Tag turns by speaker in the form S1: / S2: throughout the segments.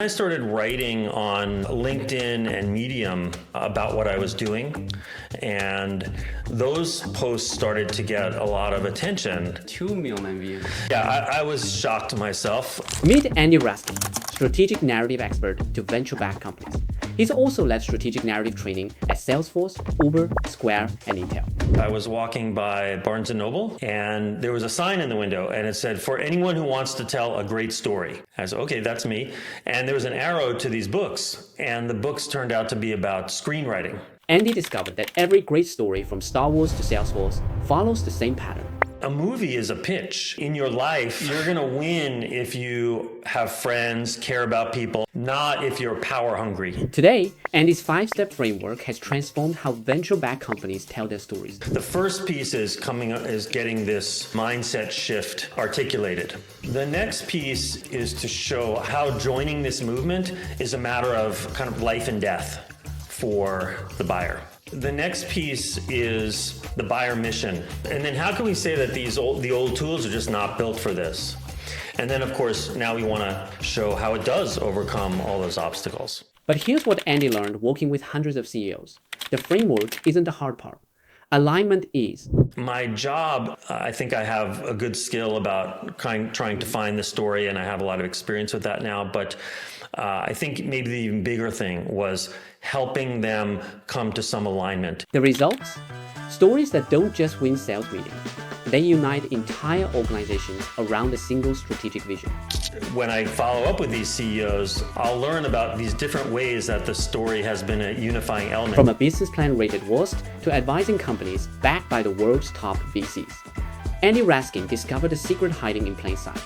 S1: I started writing on LinkedIn and Medium about what I was doing, and those posts started to get a lot of attention.
S2: 2 million views.
S1: Yeah, I was shocked myself.
S3: Meet Andy Raskin, strategic narrative expert to venture-backed companies. He's also led strategic narrative training at Salesforce, Uber, Square, and Intel.
S1: I was walking by Barnes & Noble, and there was a sign in the window, and it said, "For anyone who wants to tell a great story." I said, okay, that's me. And there was an arrow to these books, and the books turned out to be about screenwriting.
S3: Andy discovered that every great story from Star Wars to Salesforce follows the same pattern.
S1: A movie is a pitch. In your life, you're going to win if you have friends, care about people, not if you're power hungry.
S3: Today, Andy's 5-step framework has transformed how venture-backed companies tell their stories.
S1: The first piece is getting this mindset shift articulated. The next piece is to show how joining this movement is a matter of kind of life and death for the buyer. The next piece is the buyer mission. And then how can we say that the old tools are just not built for this? And then, of course, now we want to show how it does overcome all those obstacles.
S3: But here's what Andy learned working with hundreds of CEOs. The framework isn't the hard part. Alignment is.
S1: My job, I think I have a good skill about trying to find the story, and I have a lot of experience with that now. But I think maybe the even bigger thing was helping them come to some alignment.
S3: The results? Stories that don't just win sales meetings. They unite entire organizations around a single strategic vision.
S1: When I follow up with these CEOs, I'll learn about these different ways that the story has been a unifying element.
S3: From a business plan rated worst to advising companies backed by the world's top VCs. Andy Raskin discovered a secret hiding in plain sight.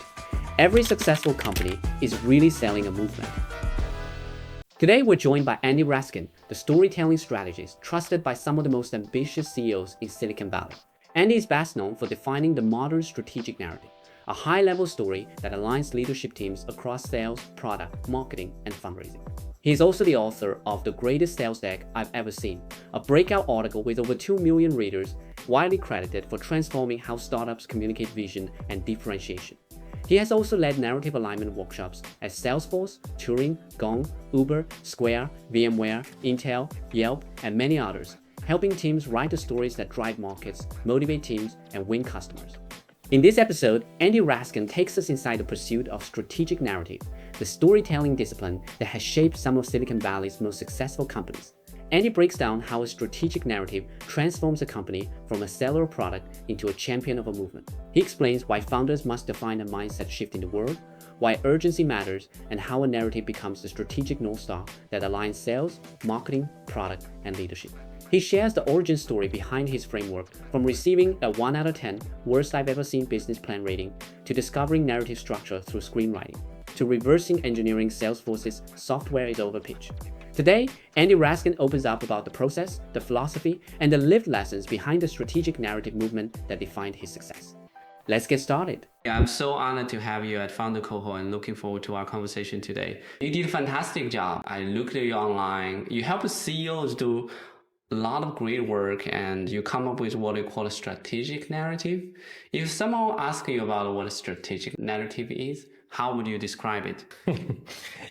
S3: Every successful company is really selling a movement. Today, we're joined by Andy Raskin, the storytelling strategist trusted by some of the most ambitious CEOs in Silicon Valley. Andy is best known for defining the modern strategic narrative, a high-level story that aligns leadership teams across sales, product, marketing, and fundraising. He is also the author of The Greatest Sales Deck I've Ever Seen, a breakout article with over 2 million readers, widely credited for transforming how startups communicate vision and differentiation. He has also led narrative alignment workshops at Salesforce, Turing, Gong, Uber, Square, VMware, Intel, Yelp, and many others, helping teams write the stories that drive markets, motivate teams, and win customers. In this episode, Andy Raskin takes us inside the pursuit of strategic narrative, the storytelling discipline that has shaped some of Silicon Valley's most successful companies. Andy breaks down how a strategic narrative transforms a company from a seller of product into a champion of a movement. He explains why founders must define a mindset shift in the world, why urgency matters, and how a narrative becomes the strategic North Star that aligns sales, marketing, product, and leadership. He shares the origin story behind his framework, from receiving a 1 out of 10 worst I've ever seen business plan rating, to discovering narrative structure through screenwriting, to reversing engineering Salesforce's software is over pitch. Today, Andy Raskin opens up about the process, the philosophy, and the lived lessons behind the strategic narrative movement that defined his success. Let's get started.
S2: Yeah, I'm so honored to have you at FounderCoHo and looking forward to our conversation today. You did a fantastic job. I looked at you online. You help CEOs do a lot of great work, and you come up with what you call a strategic narrative. If someone asks you about what a strategic narrative is, how would you describe it?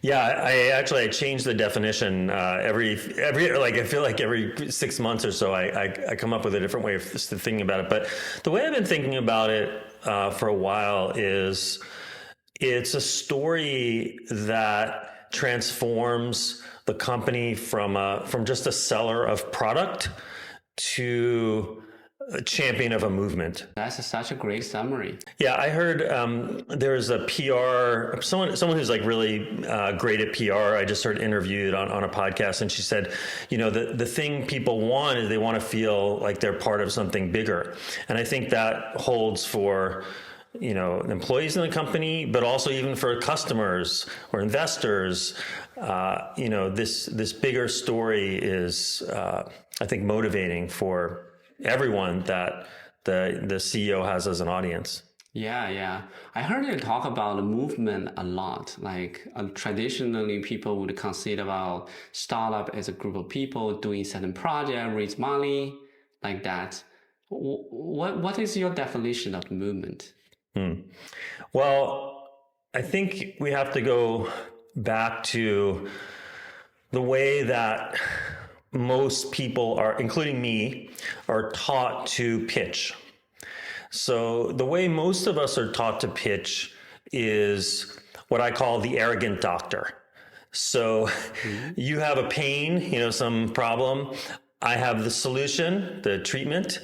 S1: Yeah, I changed the definition every I feel like every 6 months or so I come up with a different way of thinking about it. But the way I've been thinking about it for a while is it's a story that transforms the company from just a seller of product to a champion of a movement.
S2: That's such a great summary.
S1: Yeah, I heard there's a PR, someone who's like really great at PR. I just heard interviewed on a podcast, and she said, the thing people want is they want to feel like they're part of something bigger. And I think that holds for employees in the company, but also even for customers or investors. This bigger story is, I think, motivating for everyone that the CEO has as an audience.
S2: Yeah. I heard you talk about the movement a lot. Like traditionally, people would consider about startup as a group of people doing certain project, raise money, like that. What is your definition of movement?
S1: Well, I think we have to go back to the way that most people are, including me, are taught to pitch. So the way most of us are taught to pitch is what I call the arrogant doctor. So you have a pain, some problem. I have the solution, the treatment,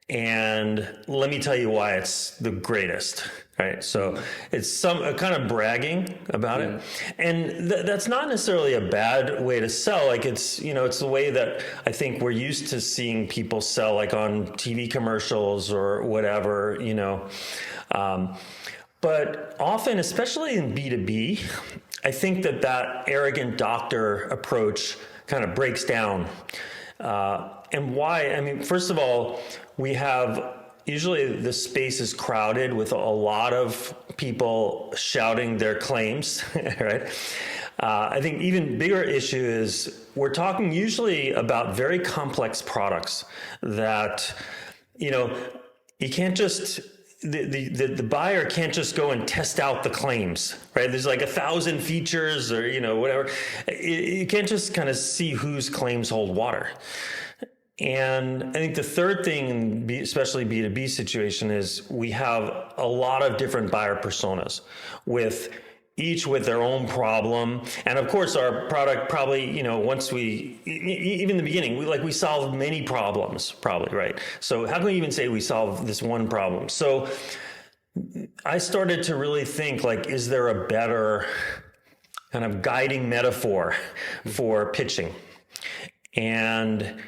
S1: and let me tell you why it's the greatest, right? So it's a kind of bragging about it. And that's not necessarily a bad way to sell. Like it's the way that I think we're used to seeing people sell, like on TV commercials or whatever, but often, especially in B2B, I think that arrogant doctor approach kind of breaks down. And why? I mean, first of all, we have usually the space is crowded with a lot of people shouting their claims, right? I think even bigger issue is we're talking usually about very complex products that, you can't just, the buyer can't just go and test out the claims, right? There's like 1,000 features or, whatever. You can't just kind of see whose claims hold water. And I think the third thing, especially B2B situation, is we have a lot of different buyer personas each with their own problem. And of course, our product probably, once even in the beginning, we solve many problems probably, right? So how can we even say we solve this one problem? So I started to really think, is there a better kind of guiding metaphor for pitching? And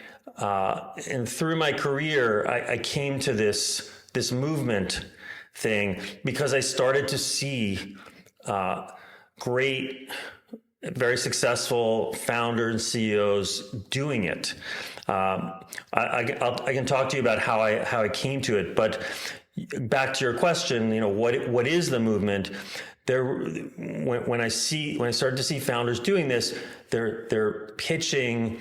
S1: through my career, I came to this movement thing because I started to see great, very successful founders and CEOs doing it. I can talk to you about how I came to it, but back to your question, what is the movement? When I started to see founders doing this, they're pitching.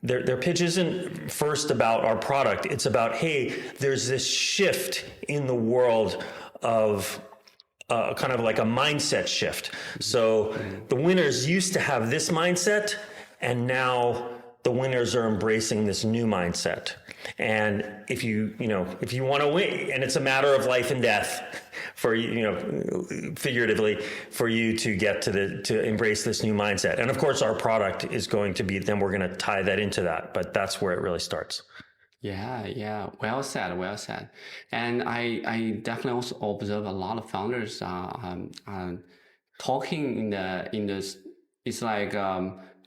S1: Their pitch isn't first about our product. It's about, hey, there's this shift in the world of kind of like a mindset shift. So the winners used to have this mindset, and now the winners are embracing this new mindset. And if you want to win, and it's a matter of life and death for figuratively, for you to get to embrace this new mindset. And of course, our product is going to be, then we're going to tie that into that, but that's where it really starts.
S2: Yeah. Well said. And I definitely also observe a lot of founders talking in this. It's like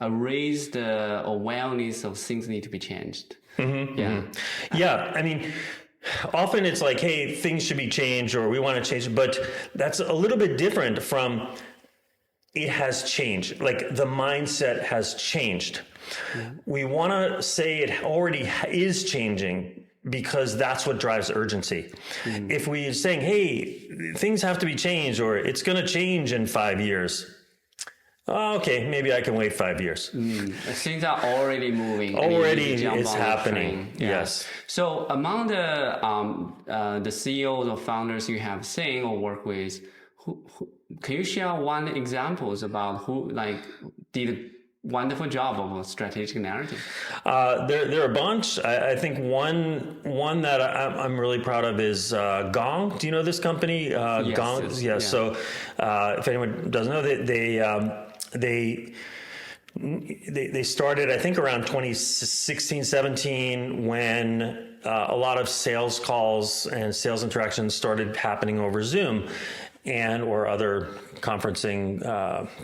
S2: raise the awareness of things need to be changed.
S1: Yeah. I mean, often it's like, hey, things should be changed, or we want to change, but that's a little bit different from it has changed. Like the mindset has changed. We want to say it already is changing because that's what drives urgency. If we're saying, hey, things have to be changed, or it's going to change in 5 years. Oh, okay, maybe I can wait 5 years.
S2: Things are already moving.
S1: Already it's happening. Yes.
S2: So among the CEOs or founders you have seen or work with, who can you share one examples about who did a wonderful job of a strategic narrative?
S1: There are a bunch. I think one that I'm really proud of is Gong. Do you know this company?
S2: Yes,
S1: Gong.
S2: yes,
S1: Yeah. So if anyone doesn't know, they started, I think, around 2016, 17, when a lot of sales calls and sales interactions started happening over Zoom or other conferencing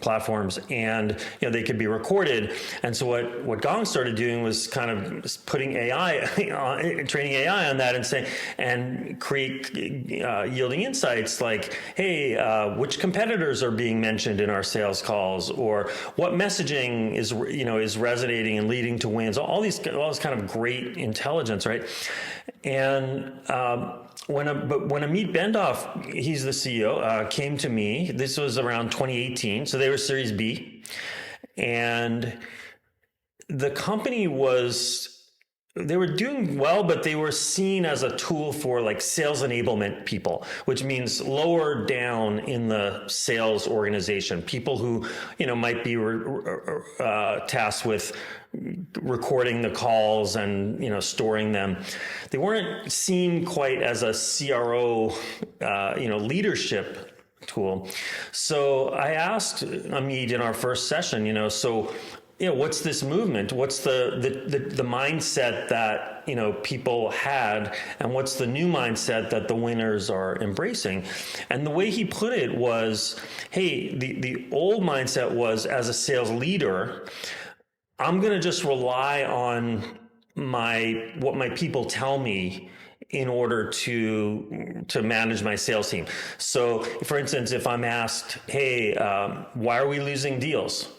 S1: platforms, and they could be recorded. And so what Gong started doing was kind of putting training AI on that, and create yielding insights like, hey, which competitors are being mentioned in our sales calls, or what messaging is resonating and leading to wins. All this kind of great intelligence, right? And when Amit Bendoff, he's the CEO, came to me, this was around 2018, so they were Series B, and the company was they were doing well, but they were seen as a tool for like sales enablement people, which means lower down in the sales organization, people who, might be tasked with recording the calls and, storing them. They weren't seen quite as a CRO, leadership tool. So I asked Amit in our first session, what's this movement? What's the mindset that, people had, and what's the new mindset that the winners are embracing? And the way he put it was, hey, the old mindset was, as a sales leader, I'm going to just rely on what my people tell me in order to manage my sales team. So for instance, if I'm asked, hey, why are we losing deals?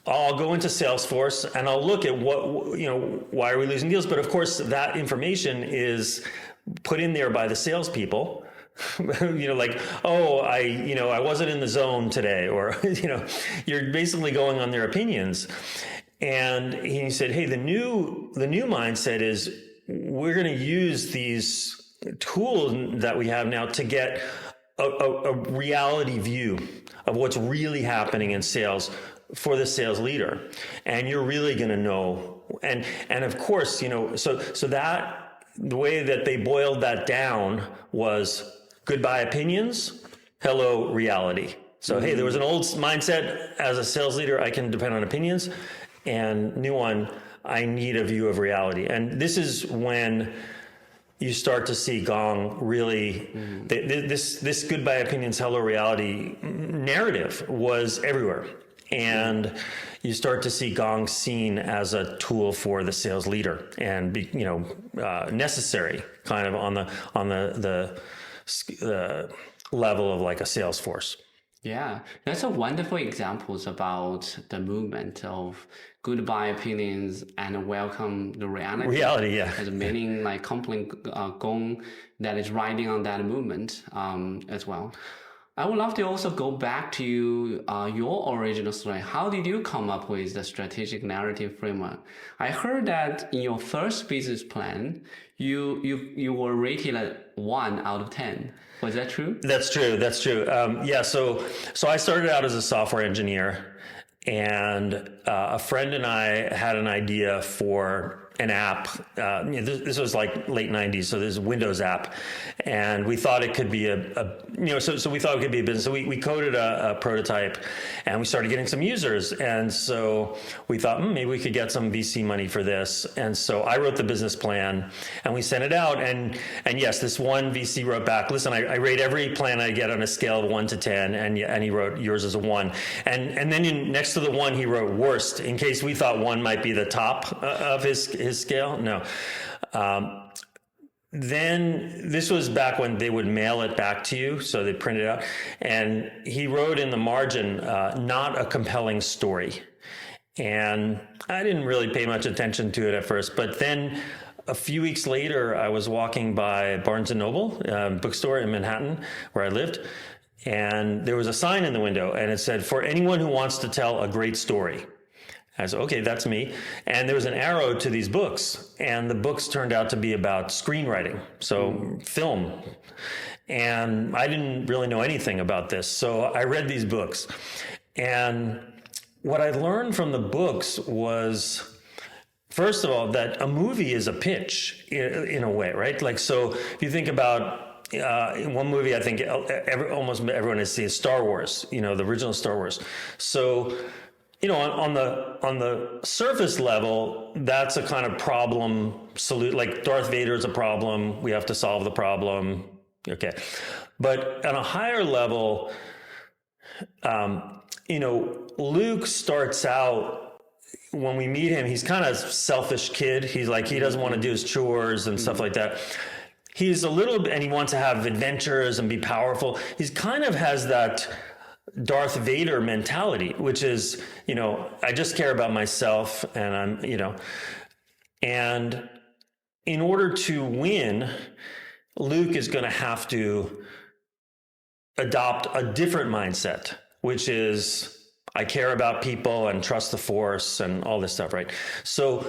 S1: I'll go into Salesforce and I'll look at why are we losing deals? But of course, that information is put in there by the salespeople. Like, oh, I wasn't in the zone today, or, you're basically going on their opinions. And he said, hey, the new mindset is we're going to use these tools that we have now to get a reality view of what's really happening in sales for the sales leader. And you're really going to know. And of course, so that the way that they boiled that down was goodbye opinions, hello reality. So, hey, there was an old mindset as a sales leader, I can depend on opinions, and new one, I need a view of reality. And this is when you start to see Gong really, this goodbye opinions, hello reality narrative was everywhere. And you start to see Gong seen as a tool for the sales leader and necessary kind of on the level of like a Salesforce.
S2: Yeah, that's a wonderful examples about the movement of goodbye opinions and welcome the reality.
S1: Reality, yeah.
S2: As meaning like complete Gong that is riding on that movement as well. I would love to also go back to your original story. How did you come up with the strategic narrative framework? I heard that in your first business plan, you were rated at 1 out of 10. Was that true?
S1: That's true. Yeah. So I started out as a software engineer, and a friend and I had an idea for an app. This was like late 90s, so there's a Windows app, and we thought it could be so we thought it could be a business. So we coded a prototype, and we started getting some users, and so we thought maybe we could get some VC money for this. And so I wrote the business plan, and we sent it out, and yes, this one VC wrote back, listen, I rate every plan I get on a scale of 1 to 10, and he wrote yours as a 1, and then next to the 1 he wrote worst, in case we thought 1 might be the top of his scale. No. Then this was back when they would mail it back to you, so they print it out, and he wrote in the margin, not a compelling story. And I didn't really pay much attention to it at first, but then a few weeks later, I was walking by Barnes & Noble bookstore in Manhattan, where I lived, and there was a sign in the window, and it said, for anyone who wants to tell a great story. I said, okay, that's me. And there was an arrow to these books, and the books turned out to be about screenwriting, so film. And I didn't really know anything about this, so I read these books. And what I learned from the books was, first of all, that a movie is a pitch in a way, right? Like, so if you think about in one movie, I think almost everyone has seen Star Wars, the original Star Wars. So, on the surface level, that's a kind of problem solution. Like Darth Vader is a problem. We have to solve the problem. Okay. But on a higher level, Luke starts out, when we meet him, he's kind of selfish kid. He's like, he doesn't want to do his chores and stuff like that. He's a little bit, and he wants to have adventures and be powerful. He's kind of has that Darth Vader mentality, which is, I just care about myself, and I'm, and in order to win, Luke is going to have to adopt a different mindset, which is, I care about people and trust the Force and all this stuff, right? So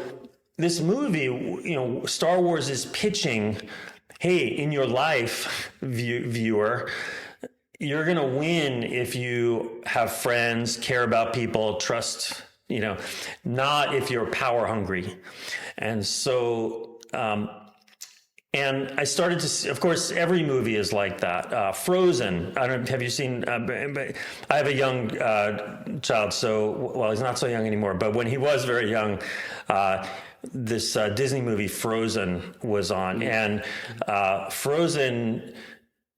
S1: this movie, Star Wars is pitching, hey, in your life, viewer, you're going to win if you have friends, care about people, trust, not if you're power hungry. And so, and I started to see, of course, every movie is like that. Frozen. Have you seen, I have a young child, well, he's not so young anymore, but when he was very young, this Disney movie Frozen was on, and Frozen,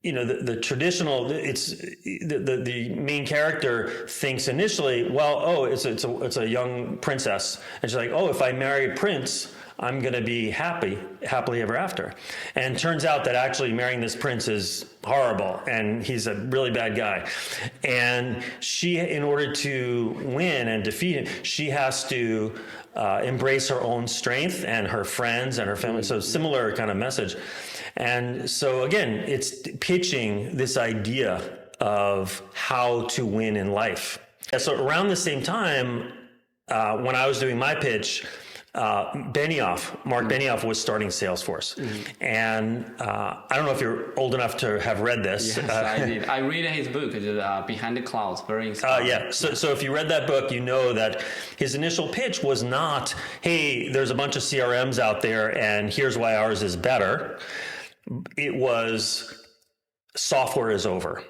S1: the traditional, it's the main character thinks initially, well, it's a young princess, and she's like, oh, if I marry a prince, I'm going to be happily ever after. And turns out that actually marrying this prince is horrible, and he's a really bad guy. And she, in order to win and defeat him, she has to embrace her own strength and her friends and her family. So similar kind of message. And so again, it's pitching this idea of how to win in life. And so around the same time, when I was doing my pitch, Mark Benioff was starting Salesforce. And I don't know if you're old enough to have read this.
S2: Yes, I did. I read his book, Behind the Clouds, very inspiring.
S1: Yeah. So if you read that book, you know that his initial pitch was not, hey, there's a bunch of CRMs out there and here's why ours is better. It was software is over.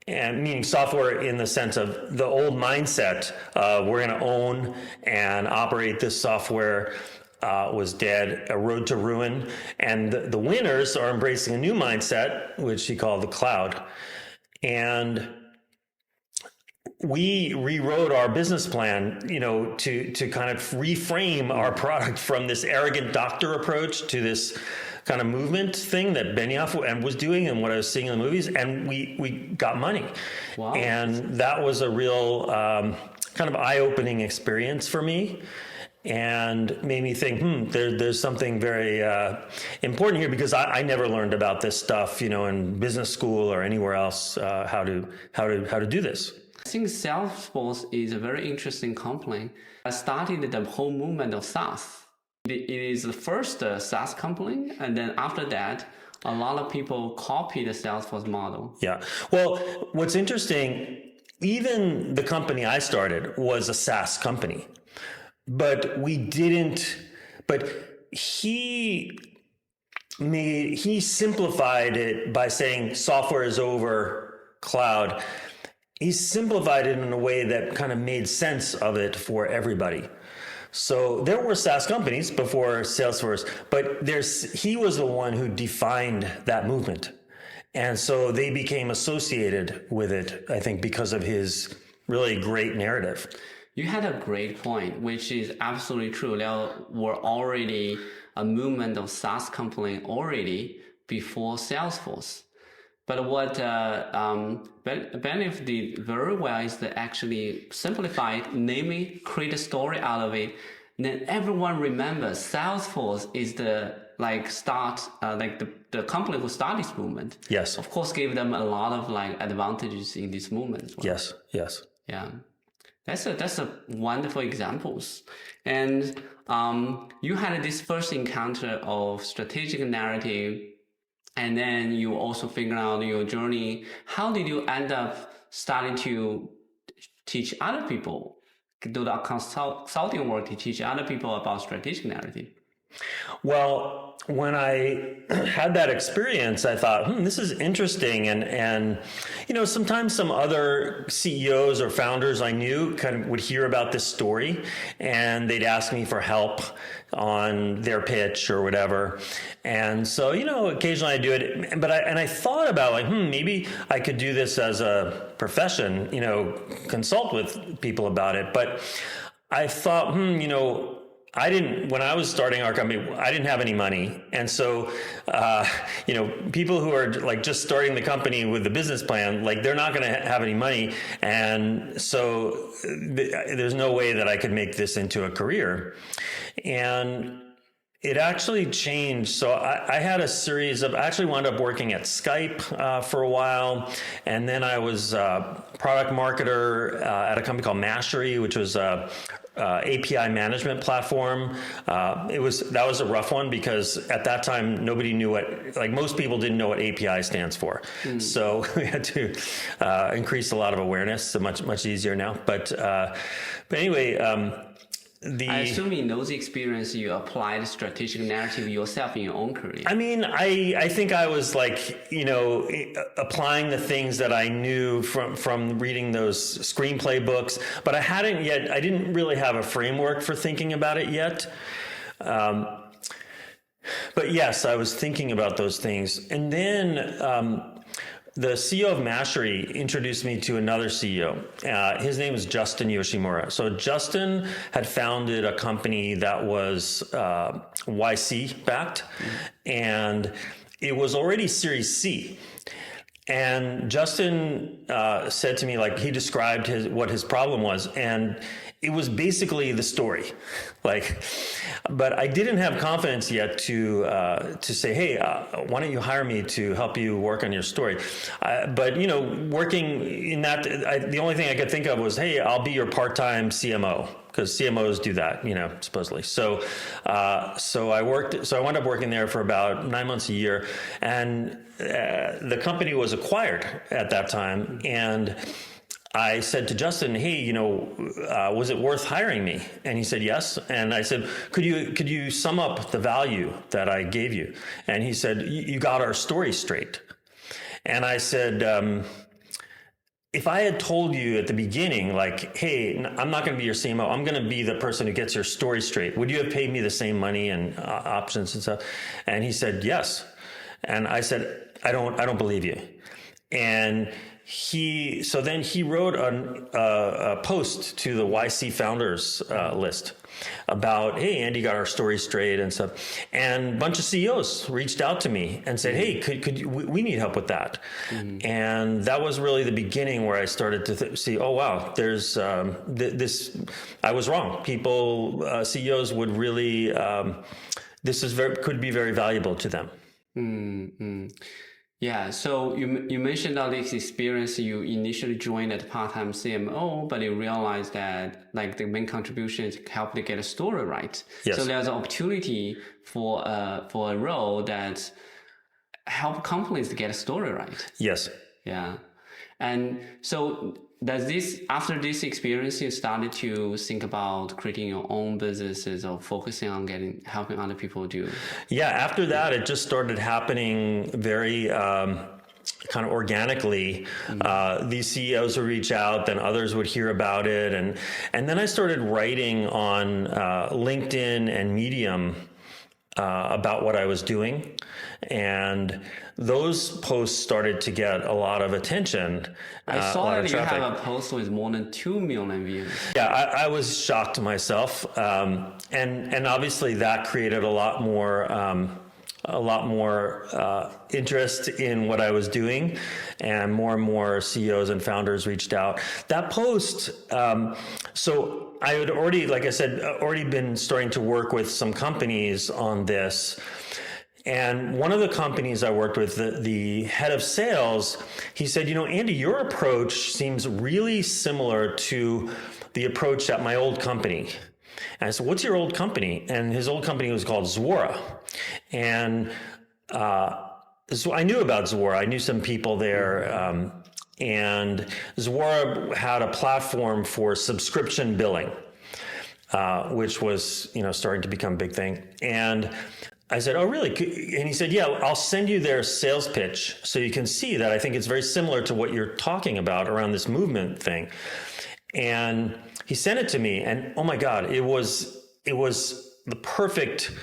S1: And meaning software in the sense of the old mindset, we're going to own and operate this software was dead, a road to ruin. And the winners are embracing a new mindset, which he called the cloud. And we rewrote our business plan, to kind of reframe our product from this arrogant doctor approach to this kind of movement thing that Benioff was doing and what I was seeing in the movies, and we got money.
S2: Wow.
S1: And that was a real kind of eye-opening experience for me, and made me think, there's something very important here, because I never learned about this stuff, in business school or anywhere else, how to do this.
S2: I think Salesforce is a very interesting company. I started the whole movement of SaaS. It is the first SaaS company, and then after that, a lot of people copy the Salesforce model.
S1: Yeah. Well, what's interesting, even the company I started was a SaaS company, but he simplified it by saying software is over, cloud. He simplified it in a way that kind of made sense of it for everybody. So there were SaaS companies before Salesforce, but he was the one who defined that movement. And so they became associated with it, I think, because of his really great narrative.
S2: You had a great point, which is absolutely true. There were already a movement of SaaS company already before Salesforce. But what Benioff did very well is to actually simplify it, namely create a story out of it. And then everyone remembers Salesforce is the company who started this movement.
S1: Yes.
S2: Of course, gave them a lot of advantages in this movement.
S1: Yes.
S2: Yeah. That's a wonderful examples. And you had this first encounter of strategic narrative. And then you also figure out your journey. How did you end up starting to teach other people, do the consulting work to teach other people about strategic narrative?
S1: Well, when I had that experience, I thought, this is interesting. And sometimes some other CEOs or founders I knew kind of would hear about this story and they'd ask me for help on their pitch or whatever. And so, occasionally I do it, but I thought about maybe I could do this as a profession, consult with people about it. But I thought, when I was starting our company, I didn't have any money. And so, people who are just starting the company with the business plan, they're not going to have any money. And so there's no way that I could make this into a career. And it actually changed. So I had a series of, I actually wound up working at Skype for a while. And then I was a product marketer at a company called Mastery, which was API management platform. That was a rough one because at that time nobody knew most people didn't know what API stands for. So we had to increase a lot of awareness. So much easier now. But anyway.
S2: I assume in those experiences you applied strategic narrative yourself in your own career.
S1: I mean, I think I was applying the things that I knew from reading those screenplay books, but I didn't really have a framework for thinking about it yet. But yes, I was thinking about those things. And then the CEO of Mastery introduced me to another CEO. His name is Justin Yoshimura. So Justin had founded a company that was YC backed, and it was already Series C. And Justin said to me, he described what his problem was, and it was basically the story. But I didn't have confidence yet to say, hey, why don't you hire me to help you work on your story? But working in that, the only thing I could think of was, hey, I'll be your part-time CMO. Because CMOs do that, supposedly. So I wound up working there for about 9 months a year, and the company was acquired at that time. And I said to Justin, hey, was it worth hiring me? And he said yes. And I said, could you sum up the value that I gave you? And he said, you got our story straight. And I said, if I had told you at the beginning, hey, I'm not going to be your CMO, I'm going to be the person who gets your story straight, would you have paid me the same money and options and stuff? And he said, yes. And I said, I don't believe you. And then he wrote a post to the YC founders list about, hey, Andy got our story straight and stuff. And a bunch of CEOs reached out to me and said, hey, we need help with that. And that was really the beginning where I started to see, oh, wow, there's this. I was wrong. CEOs would really, could be very valuable to them.
S2: Yeah, so you mentioned all this experience. You initially joined as part-time CMO, but you realized that the main contribution is help to get a story right.
S1: Yes.
S2: So there's an opportunity for a role that help companies to get a story right.
S1: Yes.
S2: Yeah, and so after this experience, you started to think about creating your own businesses or focusing on helping other people do?
S1: Yeah, after that, it just started happening very kind of organically. These CEOs would reach out, then others would hear about it. And then I started writing on LinkedIn and Medium about what I was doing. And those posts started to get a lot of attention.
S2: I saw that you have a post with more than 2 million views.
S1: Yeah, I was shocked myself. And obviously that created a lot more interest in what I was doing, and more CEOs and founders reached out. That post, so I had already, like I said, already been starting to work with some companies on this. And one of the companies I worked with, the head of sales, he said, Andy, your approach seems really similar to the approach at my old company. And I said, what's your old company? And his old company was called Zuora. And so I knew about Zuora. I knew some people there. And Zuora had a platform for subscription billing, which was, starting to become a big thing. And I said, oh, really? And he said, yeah, I'll send you their sales pitch so you can see that I think it's very similar to what you're talking about around this movement thing. And he sent it to me, and oh my God, it was the perfect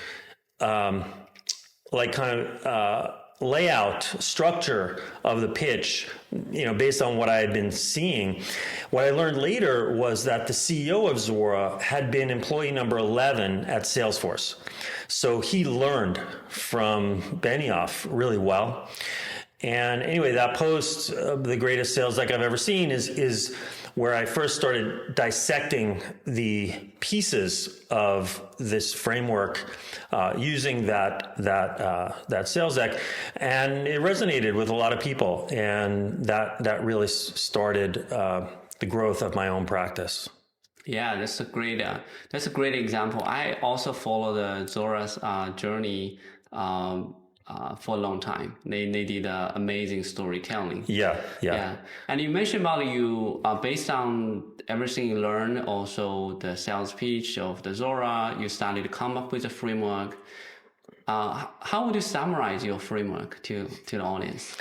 S1: layout, structure of the pitch, based on what I had been seeing. What I learned later was that the CEO of Zuora had been employee number 11 at Salesforce. So he learned from Benioff really well. And anyway, that post, the greatest sales deck I've ever seen, is where I first started dissecting the pieces of this framework using that sales deck, and it resonated with a lot of people, and that really started the growth of my own practice.
S2: Yeah, that's a great example. I also follow the Zuora's journey for a long time. They did amazing storytelling.
S1: Yeah.
S2: And you mentioned about you based on everything you learned, also the sales pitch of the Zuora, you started to come up with a framework. How would you summarize your framework to the audience?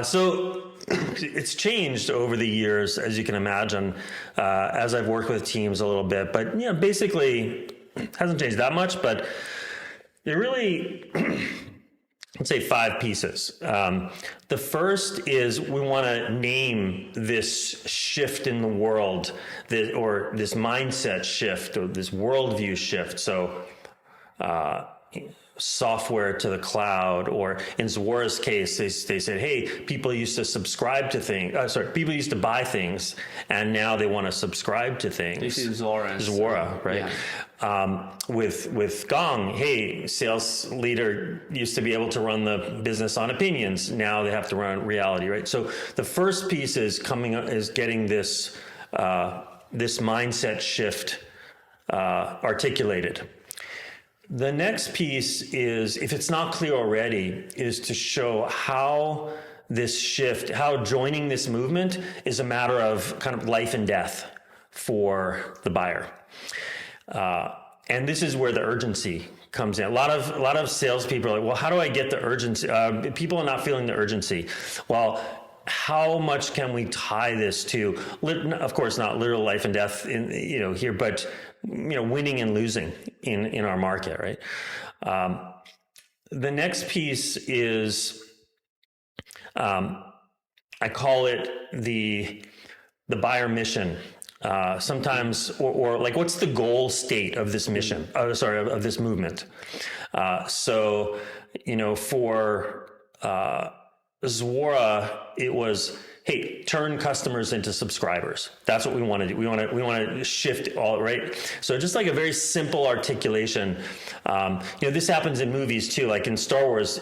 S1: So it's changed over the years, as you can imagine, as I've worked with teams a little bit. But basically, hasn't changed that much. But it really, let's say 5 pieces. The first is we want to name this shift in the world, or this mindset shift, or this worldview shift. So software to the cloud, or in Zuora's case, they said, hey, people used to subscribe to things. People used to buy things, and now they want to subscribe to things.
S2: This is
S1: Zuora, right? Yeah. With Gong, hey, sales leader used to be able to run the business on opinions. Now they have to run reality, right? So the first piece is getting this this mindset shift articulated. The next piece is, if it's not clear already, is to show how this shift, how joining this movement is a matter of kind of life and death for the buyer. And this is where the urgency comes in. A lot of salespeople are like, well, how do I get the urgency? People are not feeling the urgency. Well, how much can we tie this to, of course, not literal life and death here, but winning and losing in our market, right? The next piece is, I call it the buyer mission. Sometimes, or like, what's the goal state of this mission? Of this movement. So, for Zuora, it was, hey, turn customers into subscribers. That's what we want to do. We want to shift all, right? So just like a very simple articulation. This happens in movies too. Like in Star Wars,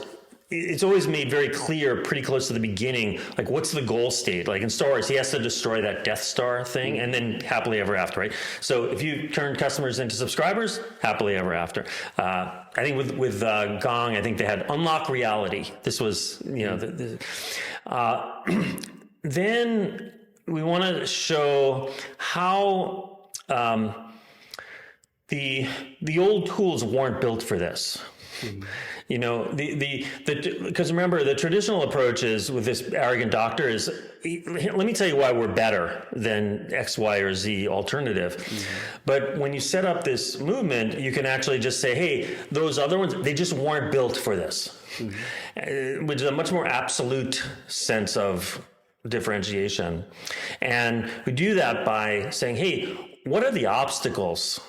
S1: it's always made very clear pretty close to the beginning, like what's the goal state? Like in Star Wars, he has to destroy that Death Star thing and then happily ever after, right? So if you turn customers into subscribers, happily ever after. I think with Gong, I think they had unlock reality. This was, then we want to show how the old tools weren't built for this. Because remember, the traditional approach is with this arrogant doctor is, let me tell you why we're better than X, Y, or Z alternative. Mm-hmm. But when you set up this movement, you can actually just say, hey, those other ones, they just weren't built for this, which is a much more absolute sense of differentiation. And we do that by saying, hey, what are the obstacles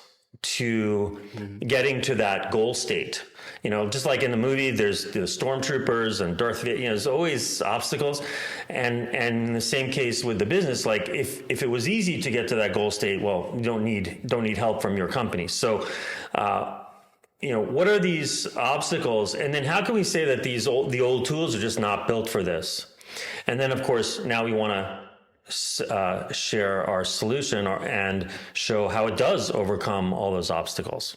S1: to getting to that goal state? Just like in the movie, there's the stormtroopers and Darth Vader, there's always obstacles. And in the same case with the business, like if it was easy to get to that goal state, well, you don't need help from your company. So, what are these obstacles? And then how can we say that the old tools are just not built for this? And then, of course, now we want to share our solution and show how it does overcome all those obstacles.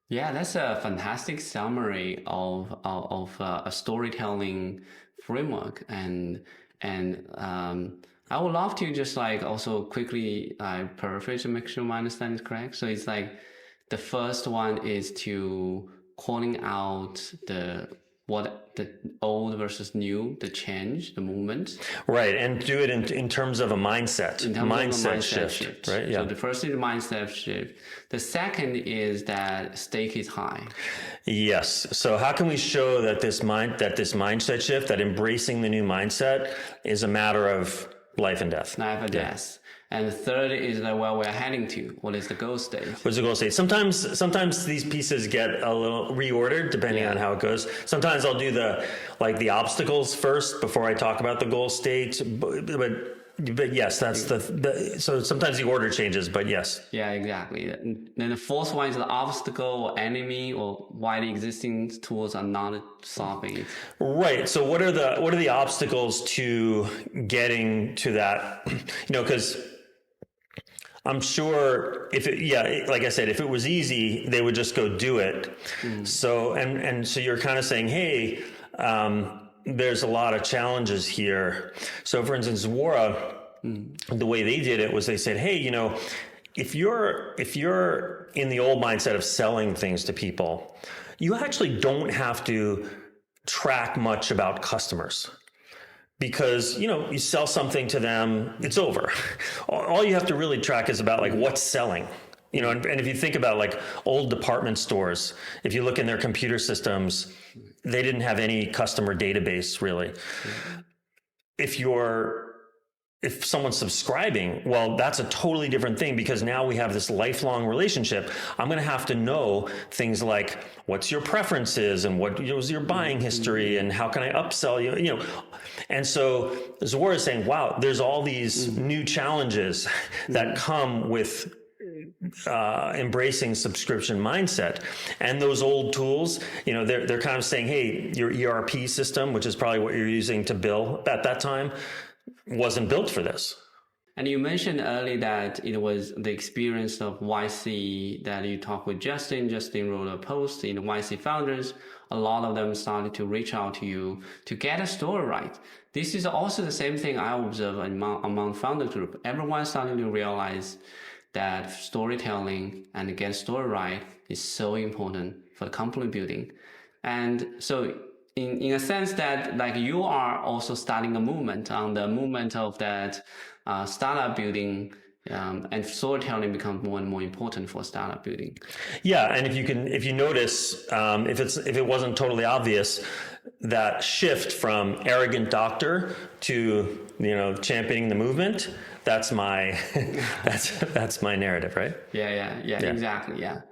S2: Yeah, that's a fantastic summary of a storytelling framework, and I would love to just like also quickly paraphrase to make sure my understanding is correct. So it's like the first one is to calling out the old versus new, the change, the movement.
S1: Right, and do it in terms of a mindset. Mindset shift. Right. Yeah.
S2: So the first is the mindset shift. The second is that stake is high.
S1: Yes. So how can we show that this mindset shift, that embracing the new mindset, is a matter of life and death?
S2: Life and death. And the third is where we're heading to. What is the goal state?
S1: What's the goal state? Sometimes these pieces get a little reordered depending on how it goes. Sometimes I'll do the obstacles first before I talk about the goal state. But yes, that's so sometimes the order changes, but yes.
S2: Yeah, exactly. Then the fourth one is the obstacle or enemy, or why the existing tools are not solving it.
S1: Right. So what are the obstacles to getting to that? Because I'm sure like I said, if it was easy, they would just go do it. So, and so you're kind of saying, hey, there's a lot of challenges here. So for instance, Zuora, the way they did it was they said, hey, if you're in the old mindset of selling things to people, you actually don't have to track much about customers. Because, you sell something to them, it's over. All you have to really track is about like what's selling. And if you think about like old department stores, if you look in their computer systems, they didn't have any customer database really. If someone's subscribing, well, that's a totally different thing, because now we have this lifelong relationship. I'm going to have to know things like what's your preferences and what was your buying history and how can I upsell you, And so Zuora is saying, wow, there's all these new challenges that come with embracing subscription mindset. And those old tools, they're kind of saying, hey, your ERP system, which is probably what you're using to bill at that time, wasn't built for this.
S2: And you mentioned earlier that it was the experience of YC that you talked with Justin. Justin wrote a post in the YC founders. A lot of them started to reach out to you to get a story right. This is also the same thing I observe among founder group. Everyone starting to realize that storytelling and get a story right is so important for the company building. And so in a sense that like you are also starting a movement on the movement of that startup building, and storytelling becomes more and more important for startup building.
S1: Yeah, and if you notice, if it wasn't totally obvious, that shift from arrogant doctor to championing the movement, that's my that's my narrative, right?
S2: Yeah, exactly, yeah.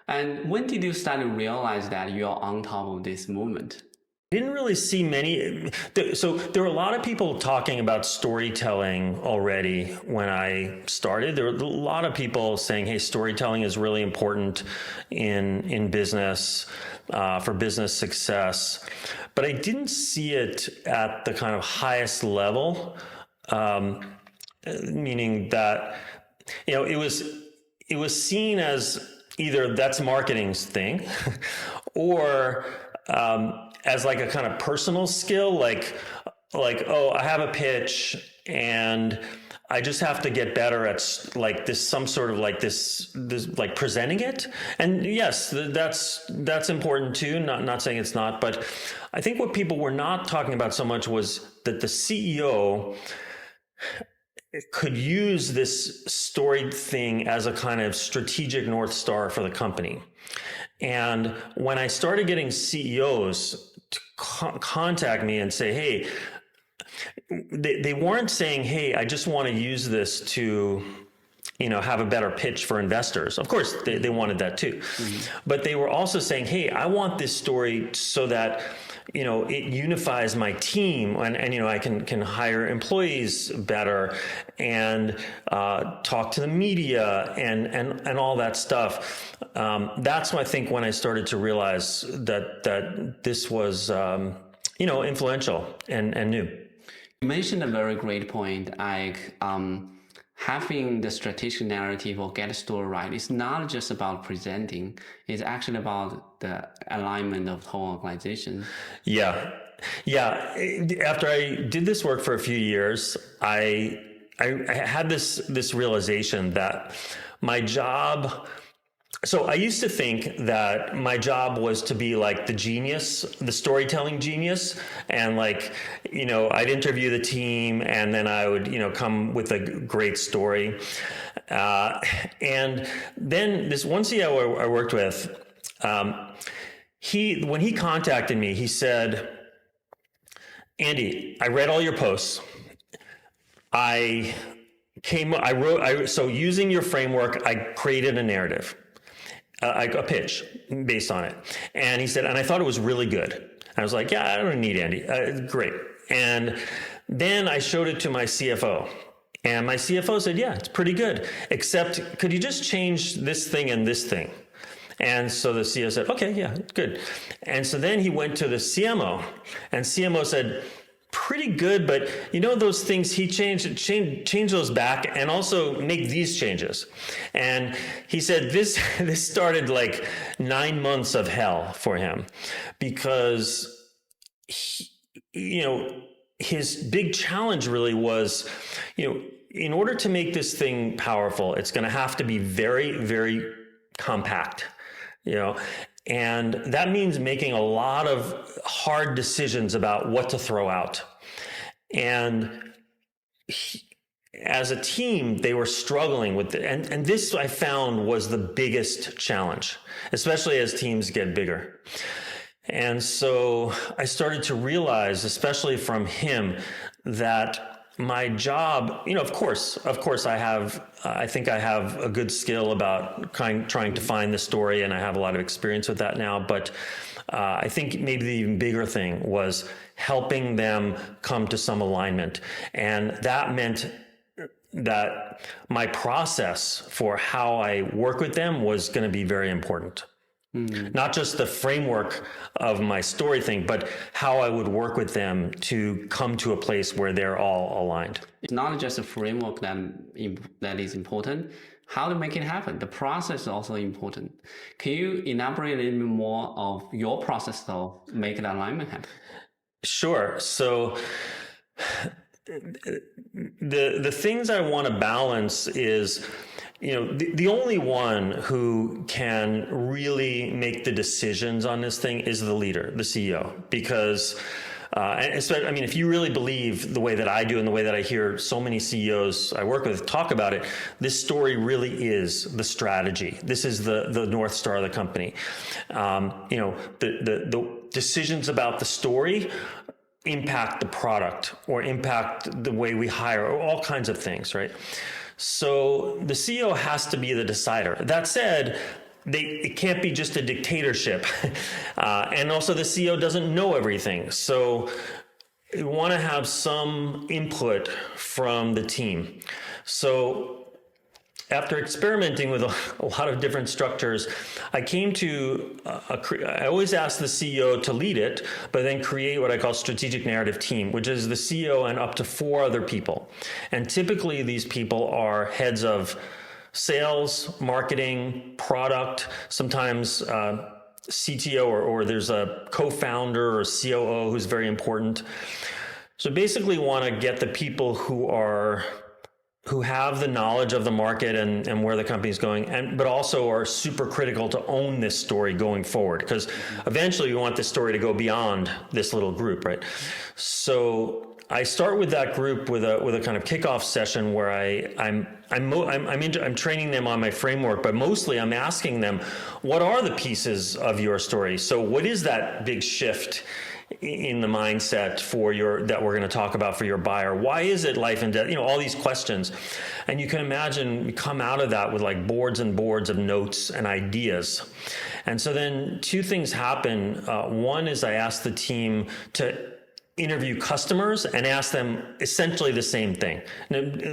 S2: And when did you start to realize that you're on top of this movement?
S1: I didn't really see many. So there were a lot of people talking about storytelling already when I started. There were a lot of people saying, hey, storytelling is really important in business, for business success. But I didn't see it at the kind of highest level, meaning that, it was seen as either that's marketing's thing or, as like a kind of personal skill, like, oh, I have a pitch and I just have to get better at like this, some sort of like this like presenting it. And yes, that's important too. Not saying it's not, but I think what people were not talking about so much was that the CEO could use this story thing as a kind of strategic North Star for the company. And when I started getting CEOs to contact me and say, hey, they weren't saying, hey, I just want to use this to, have a better pitch for investors. Of course, they wanted that too. Mm-hmm. But they were also saying, hey, I want this story so that, it unifies my team and I can hire employees better and talk to the media and all that stuff. That's I think when I started to realize that this was, influential and new.
S2: You mentioned a very great point, like having the strategic narrative or get a story right. It's not just about presenting. It's actually about the alignment of the whole organization. Yeah.
S1: After I did this work for a few years, I had this realization that my job. So I used to think that my job was to be like the genius, the storytelling genius. And like, I'd interview the team and then I would, come with a great story. And then this one CEO I worked with, when he contacted me, he said, Andy, I read all your posts. So using your framework, I created a narrative. A pitch based on it. And he said, and I thought it was really good. I was like, yeah, I don't need Andy. Great. And then I showed it to my CFO. And my CFO said, yeah, it's pretty good. Except, could you just change this thing and this thing? And so the CEO said, okay, yeah, good. And so then he went to the CMO. And CMO said, pretty good, but those things he change those back and also make these changes. And he said this started like 9 months of hell for him, because his big challenge really was, in order to make this thing powerful, it's going to have to be very, very compact, and that means making a lot of hard decisions about what to throw out. And as a team, they were struggling with it. And this, I found, was the biggest challenge, especially as teams get bigger. And so I started to realize, especially from him, that my job, of course, I think I have a good skill about trying to find the story, and I have a lot of experience with that now. But I think maybe the even bigger thing was helping them come to some alignment. And that meant that my process for how I work with them was going to be very important. Not just the framework of my story thing, but how I would work with them to come to a place where they're all aligned.
S2: It's not just a framework that is important. How to make it happen. The process is also important. Can you elaborate a little bit more of your process of making alignment happen?
S1: Sure. So the things I want to balance is, the only one who can really make the decisions on this thing is the leader, the CEO, because if you really believe the way that I do and the way that I hear so many CEOs I work with talk about it, this story really is the strategy. This is the North Star of the company. The decisions about the story impact the product or impact the way we hire, or all kinds of things, right? So the CEO has to be the decider. That said, it can't be just a dictatorship. And also the CEO doesn't know everything. So you want to have some input from the team. So after experimenting with a lot of different structures, I came to, I always ask the CEO to lead it, but then create what I call strategic narrative team, which is the CEO and up to 4 other people. And typically these people are heads of sales, marketing, product, sometimes CTO, or there's a co-founder or COO who's very important. So basically want to get the people who have the knowledge of the market and where the company's going, but also are super critical to own this story going forward, because eventually we want this story to go beyond this little group, right? So I start with that group with a kind of kickoff session where I'm training them on my framework, but mostly I'm asking them, what are the pieces of your story? So what is that big shift in the mindset that we're going to talk about for your buyer? Why is it life and death? All these questions. And you can imagine we come out of that with like boards and boards of notes and ideas. And so then 2 things happen. One is I ask the team to interview customers and ask them essentially the same thing,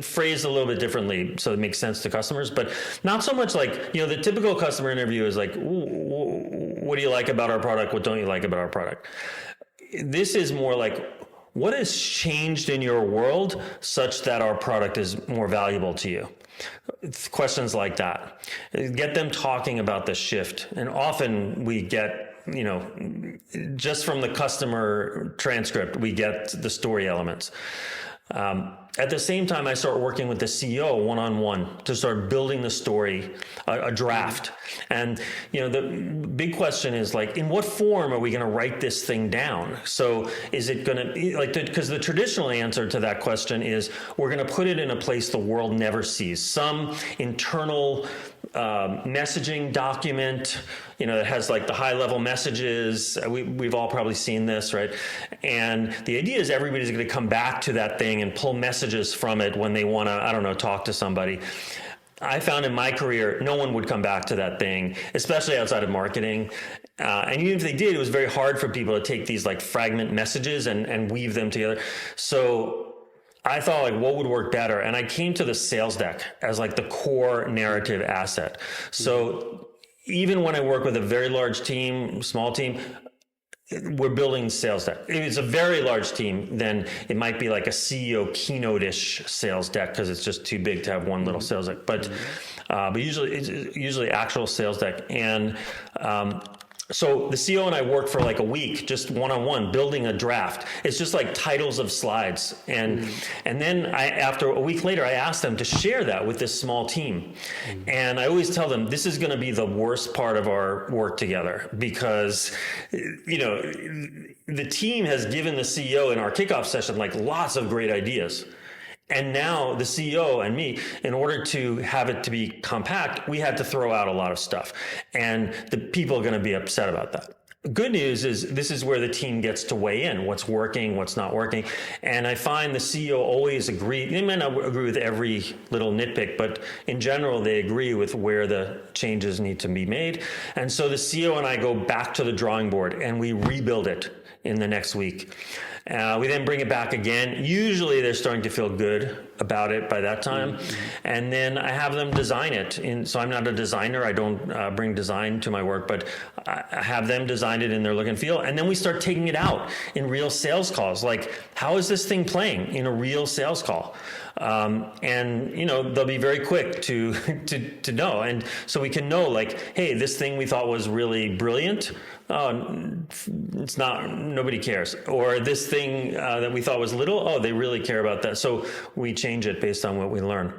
S1: phrased a little bit differently so it makes sense to customers, but not so much like, the typical customer interview is like, what do you like about our product? What don't you like about our product? This is more like, what has changed in your world such that our product is more valuable to you? It's questions like that. Get them talking about the shift. And often we get, just from the customer transcript, we get the story elements. At the same time, I start working with the CEO one-on-one to start building the story, a draft. And, the big question is like, in what form are we going to write this thing down? So is it going to, because the traditional answer to that question is we're going to put it in a place the world never sees. Some internal messaging document, that has like the high level messages. We've all probably seen this, right? And the idea is everybody's going to come back to that thing and pull messages from it when they want to, talk to somebody. I found in my career, no one would come back to that thing, especially outside of marketing. And even if they did, it was very hard for people to take these like fragment messages and weave them together. So I thought like, what would work better? And I came to the sales deck as like the core narrative asset. So even when I work with a very large team, small team, we're building sales deck. If it's a very large team, then it might be like a CEO keynote-ish sales deck because it's just too big to have one little sales deck. But usually it's usually actual sales deck. And so the CEO and I worked for like a week, just one-on-one, building a draft. It's just like titles of slides. And then after a week later, I asked them to share that with this small team. And I always tell them, this is going to be the worst part of our work together because, the team has given the CEO in our kickoff session, like lots of great ideas. And now the CEO and me, in order to have it to be compact, we had to throw out a lot of stuff. And the people are going to be upset about that. Good news is this is where the team gets to weigh in, what's working, what's not working. And I find the CEO always agree. They may not agree with every little nitpick, but in general, they agree with where the changes need to be made. And so the CEO and I go back to the drawing board and we rebuild it in the next week. We then bring it back again. Usually they're starting to feel good about it by that time. And then I have them design it. So I'm not a designer. I don't bring design to my work, but I have them design it in their look and feel. And then we start taking it out in real sales calls. Like, how is this thing playing in a real sales call? And they'll be very quick to know. And so we can know, like, hey, this thing we thought was really brilliant. It's not, nobody cares. Or this thing that we thought was little, they really care about that. So we change it based on what we learn.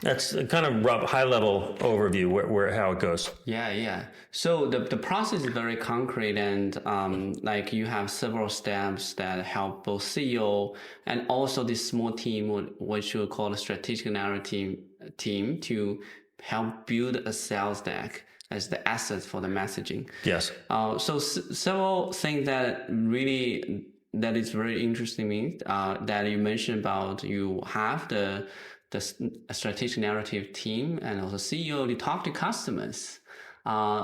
S1: That's a kind of rough, high level overview where how it goes.
S2: Yeah. So the process is very concrete, and like you have several steps that help both CEO and also this small team, what you call a strategic narrative team, to help build a sales deck as the assets for the messaging.
S1: Yes.
S2: So several things that is very interesting me that you mentioned about you have the strategic narrative team and also CEO to talk to customers,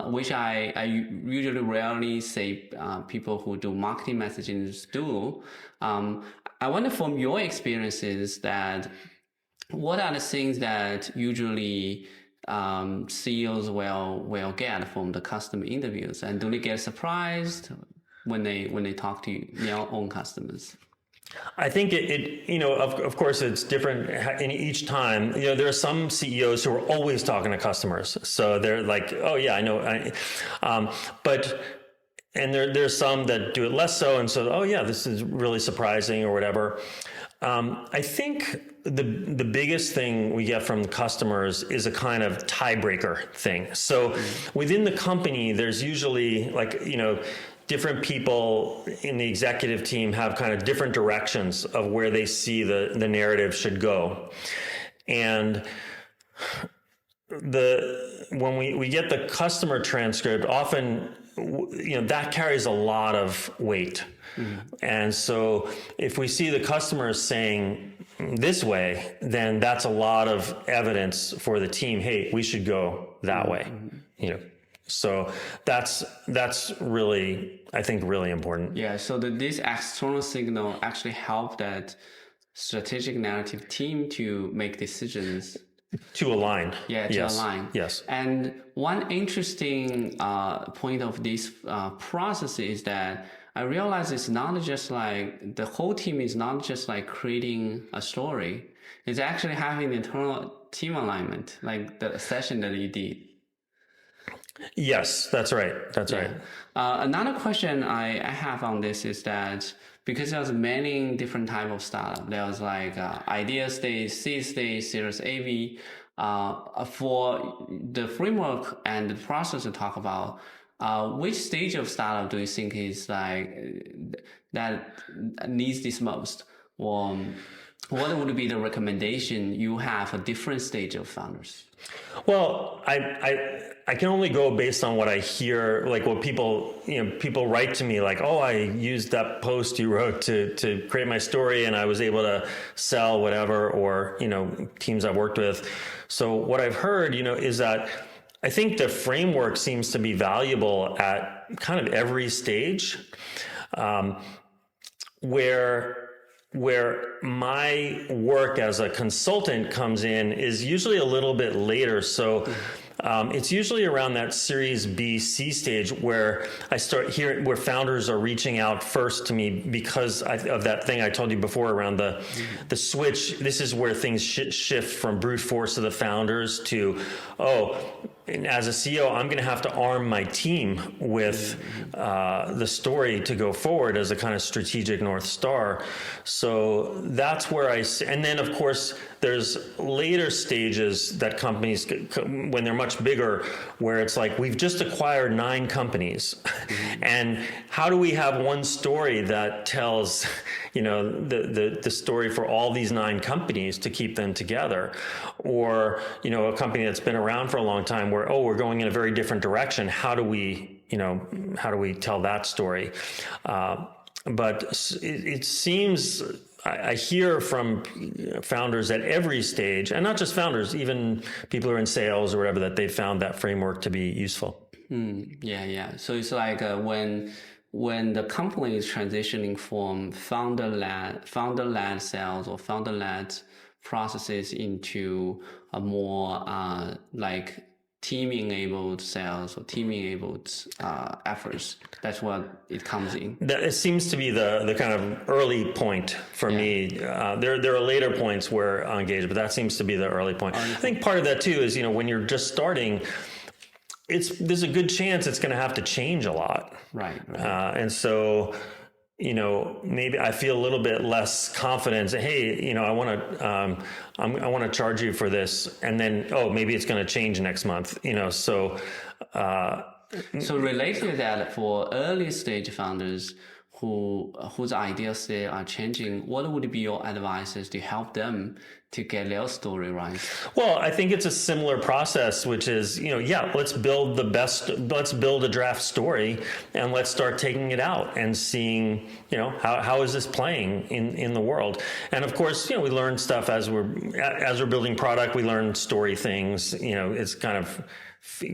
S2: which I usually rarely say people who do marketing messaging do. I wonder from your experiences that what are the things that usually CEOs will get from the customer interviews, and do they get surprised when they talk to their own customers?
S1: I think of course it's different in each time. There are some CEOs who are always talking to customers. So they're like, oh yeah, I know. And there's some that do it less so. And so, oh yeah, this is really surprising or whatever. I think the biggest thing we get from customers is a kind of tiebreaker thing. So within the company, there's usually different people in the executive team have kind of different directions of where they see the narrative should go. And when we get the customer transcript, often, that carries a lot of weight. And so if we see the customers saying this way, then that's a lot of evidence for the team. Hey, we should go that way, So that's really, I think, really important.
S2: Yeah. So this external signal actually help that strategic narrative team to make decisions.
S1: To align.
S2: Yeah, to align.
S1: Yes.
S2: And one interesting point of this process is that I realize it's not just like the whole team is not just like creating a story. It's actually having internal team alignment, like the session that you did.
S1: Yes, that's right. That's right.
S2: Another question I have on this is that because there's many different type of startup, there's like idea stage, seed stage, series AV. For the framework and the process to talk about, which stage of startup do you think is like that needs this most? Or what would be the recommendation you have for different stage of founders?
S1: Well, I can only go based on what I hear, like what people write to me, like, oh, I used that post you wrote to create my story and I was able to sell whatever, or, teams I've worked with. So what I've heard, is that I think the framework seems to be valuable at kind of every stage, where my work as a consultant comes in is usually a little bit later. So It's usually around that Series B, C stage where I start hearing where founders are reaching out first to me because of that thing I told you before around the switch. This is where things shift from brute force of the founders to, and as a CEO, I'm going to have to arm my team with the story to go forward as a kind of strategic North Star. So that's where and then of course, there's later stages that companies, when they're much bigger, where it's like, we've just acquired 9 companies. And how do we have one story that tells, the story for all these 9 companies to keep them together? Or, a company that's been around for a long time where, we're going in a very different direction. How do we tell that story? But it seems, I hear from founders at every stage, and not just founders, even people who are in sales or whatever, that they found that framework to be useful.
S2: Yeah. So it's like when the company is transitioning from founder-led sales or founder-led processes into a more like team-enabled sales or team-enabled efforts. That's what it comes in.
S1: It seems to be the kind of early point for me. There are later points where I engage, but that seems to be the early point. I think part of that too is, when you're just starting, there's a good chance it's going to have to change a lot.
S2: Right.
S1: And so, maybe I feel a little bit less confident. Say, hey, I want to charge you for this, and then maybe it's going to change next month. So
S2: related to that, for early stage founders whose ideas still are changing, what would be your advices to help them to get their story right?
S1: Well, I think it's a similar process, which is, let's build a draft story and let's start taking it out and seeing, how is this playing in the world? And of course, we learn stuff as we're building product, we learn story things, it's kind of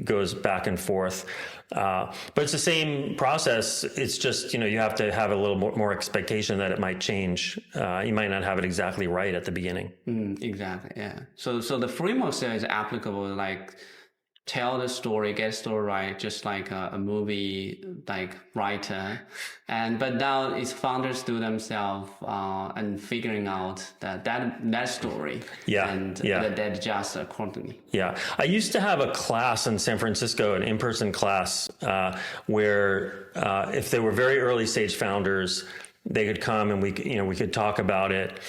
S1: goes back and forth. But it's the same process. It's just, you have to have a little more expectation that it might change. You might not have it exactly right at the beginning.
S2: Exactly. Yeah. So the framework there is applicable, like tell the story, get the story right, just like a movie like writer. But now it's founders do themselves and figuring out that story. And that adjust accordingly. Yeah.
S1: I used to have a class in San Francisco, an in-person class, where if they were very early stage founders, they could come and we could talk about it.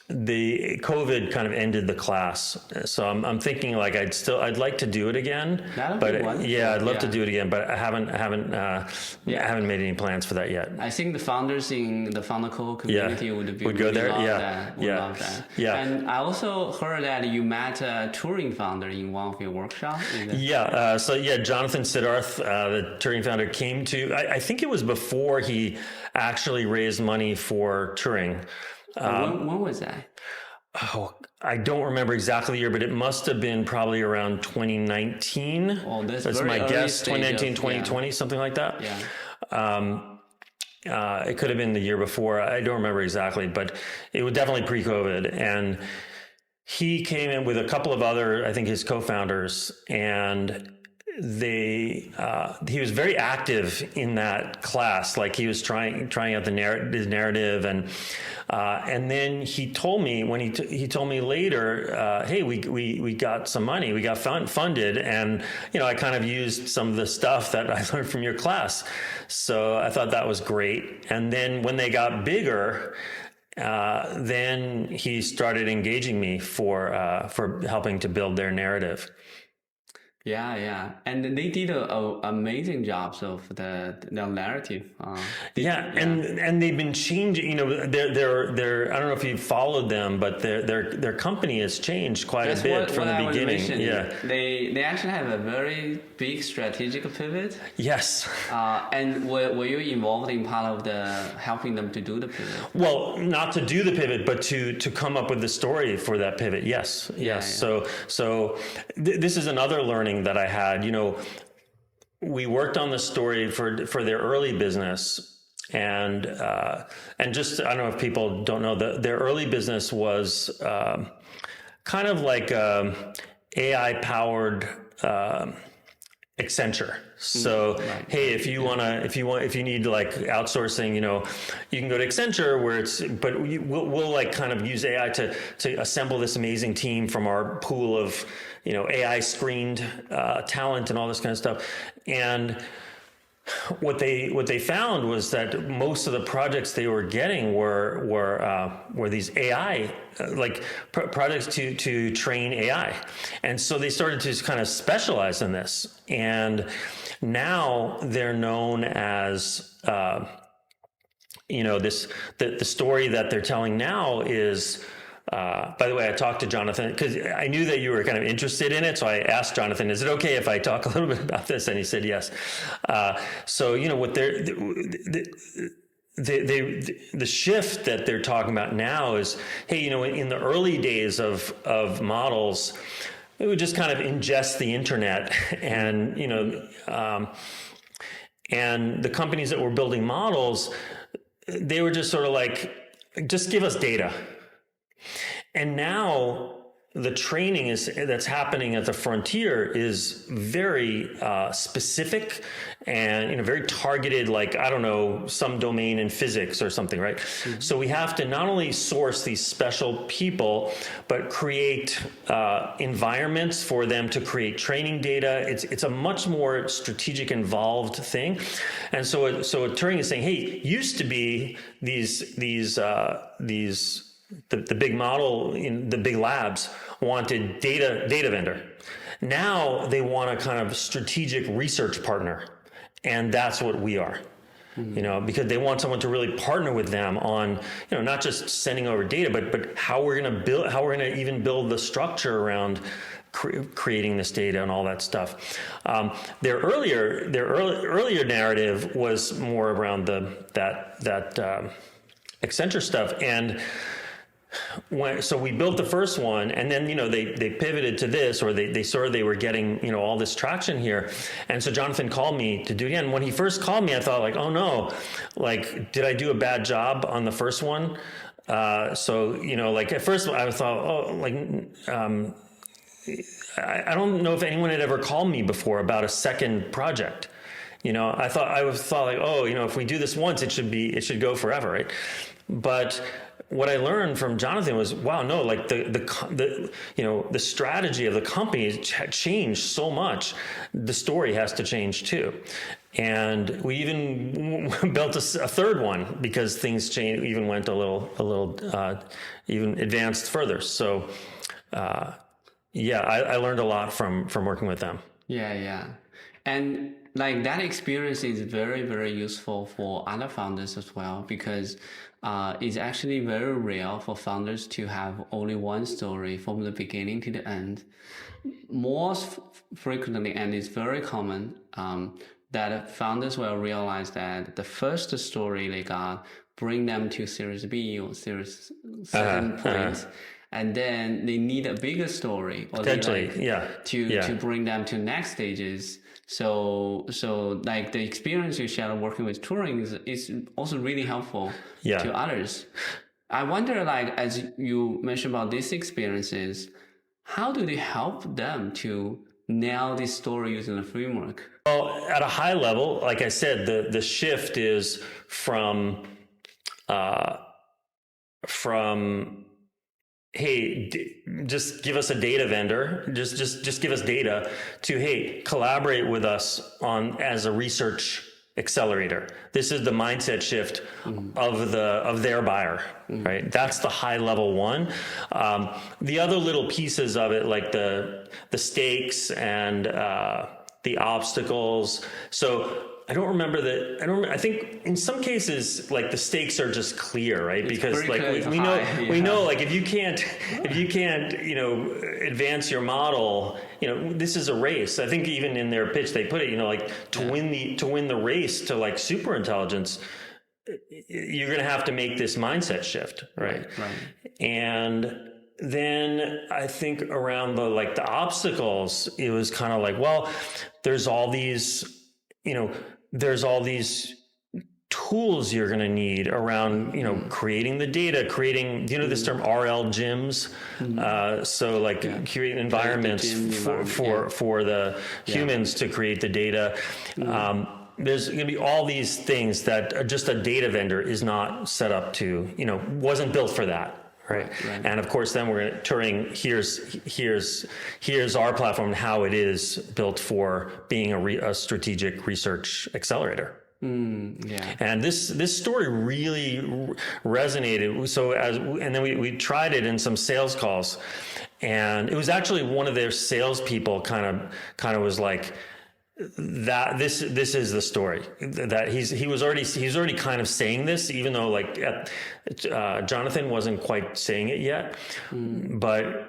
S1: The COVID kind of ended the class, so I'm thinking like I'd like to do it again. I'd love to do it again, but I haven't made any plans for that yet.
S2: I think the founders in the FounderCoHo community would
S1: go there.
S2: Love that. And I also heard that you met a Turing founder in one of your workshops.
S1: Jonathan Siddharth, the Turing founder, came to. I think it was before he actually raised money for Turing.
S2: When was that?
S1: I don't remember exactly the year, but it must have been probably around 2019. That's my guess. 2019, 2020, something like that. It could have been the year before. I don't remember exactly, but it was definitely pre-COVID. And he came in with a couple of other, I think, his co-founders, and he was very active in that class. Like he was trying out his narrative, and then he told me he told me later, hey, we got some money, we got funded, and I kind of used some of the stuff that I learned from your class. So I thought that was great. And then when they got bigger, then he started engaging me for helping to build their narrative.
S2: And they did an amazing job of the narrative.
S1: And they've been changing. They're I don't know if you followed them, but their company has changed quite a bit from the beginning.
S2: They actually have a very big strategic pivot.
S1: Yes.
S2: And were you involved in part of helping them to do the pivot?
S1: Well, not to do the pivot, but to come up with the story for that pivot. Yes. So this is another learning that I had. We worked on the story for their early business, and just, I don't know if people don't know, their early business was kind of like AI powered Accenture. So, hey, if you need like outsourcing, you can go to Accenture but we'll like kind of use AI to assemble this amazing team from our pool of, AI screened talent and all this kind of stuff. And what they found was that most of the projects they were getting were these AI projects to train AI, and so they started to kind of specialize in this, and now they're known as the story that they're telling now is. By the way, I talked to Jonathan because I knew that you were kind of interested in it. So I asked Jonathan, is it okay if I talk a little bit about this? And he said, yes. So, what the shift that they're talking about now is, hey, in the early days of models, it would just kind of ingest the internet and, and the companies that were building models, they were just sort of like, just give us data. And now the training that's happening at the frontier is very specific and very targeted, like, I don't know, some domain in physics or something, right? Mm-hmm. So we have to not only source these special people, but create environments for them to create training data. It's a much more strategic, involved thing. And so what Turing is saying, hey, used to be these the big model in the big labs wanted data vendor. Now they want a kind of strategic research partner. And that's what we are, because they want someone to really partner with them on, not just sending over data, but how we're going to even build the structure around creating this data and all that stuff. Their earlier narrative was more around that Accenture stuff. And so we built the first one, and then they pivoted to this, or they were getting all this traction here, and so Jonathan called me to do it again. When he first called me, I thought like, oh no, like did I do a bad job on the first one? So like at first I thought, oh, like I don't know if anyone had ever called me before about a second project. I thought like, oh, if we do this once, it should go forever, right? But what I learned from Jonathan was, wow, no, like the strategy of the company changed so much. The story has to change too. And we even built a third one because things changed, even went a little even advanced further. So, I learned a lot from working with them.
S2: Yeah. And like that experience is very, very useful for other founders as well, because it's actually very rare for founders to have only one story from the beginning to the end. Most frequently, and it's very common, that founders will realize that the first story they got bring them to Series B or Series 7 point. And then they need a bigger story, or to bring them to next stages. So like the experience you share working with Turing is also really helpful to others. I wonder, like, as you mentioned about these experiences, how do they help them to nail this story using the framework?
S1: Well, at a high level, like I said, the shift is from hey, just give us a data vendor, just give us data, to, hey, collaborate with us as a research accelerator. This is the mindset shift of their buyer, right? That's the high level one. The other little pieces of it, like the stakes and the obstacles. So I don't remember that. I think in some cases, like the stakes are just clear, right?
S2: It's
S1: because like we know, like if you can't, advance your model, this is a race. I think even in their pitch, they put it, like to win the race to like super intelligence, you're going to have to make this mindset shift, right? And then I think around the obstacles, it was kind of like, well, there's all these tools you're going to need around, creating the data, creating, this term RL gyms. So like create environments for the humans to create the data. There's going to be all these things that just a data vendor is not set up to, wasn't built for that. Right. And of course, then we're going to Turing. Here's our platform and how it is built for being a strategic research accelerator. And this story really resonated. So and then we tried it in some sales calls, and it was actually one of their salespeople kind of was like, that this is the story, that he was already kind of saying this, even though like Jonathan wasn't quite saying it yet. But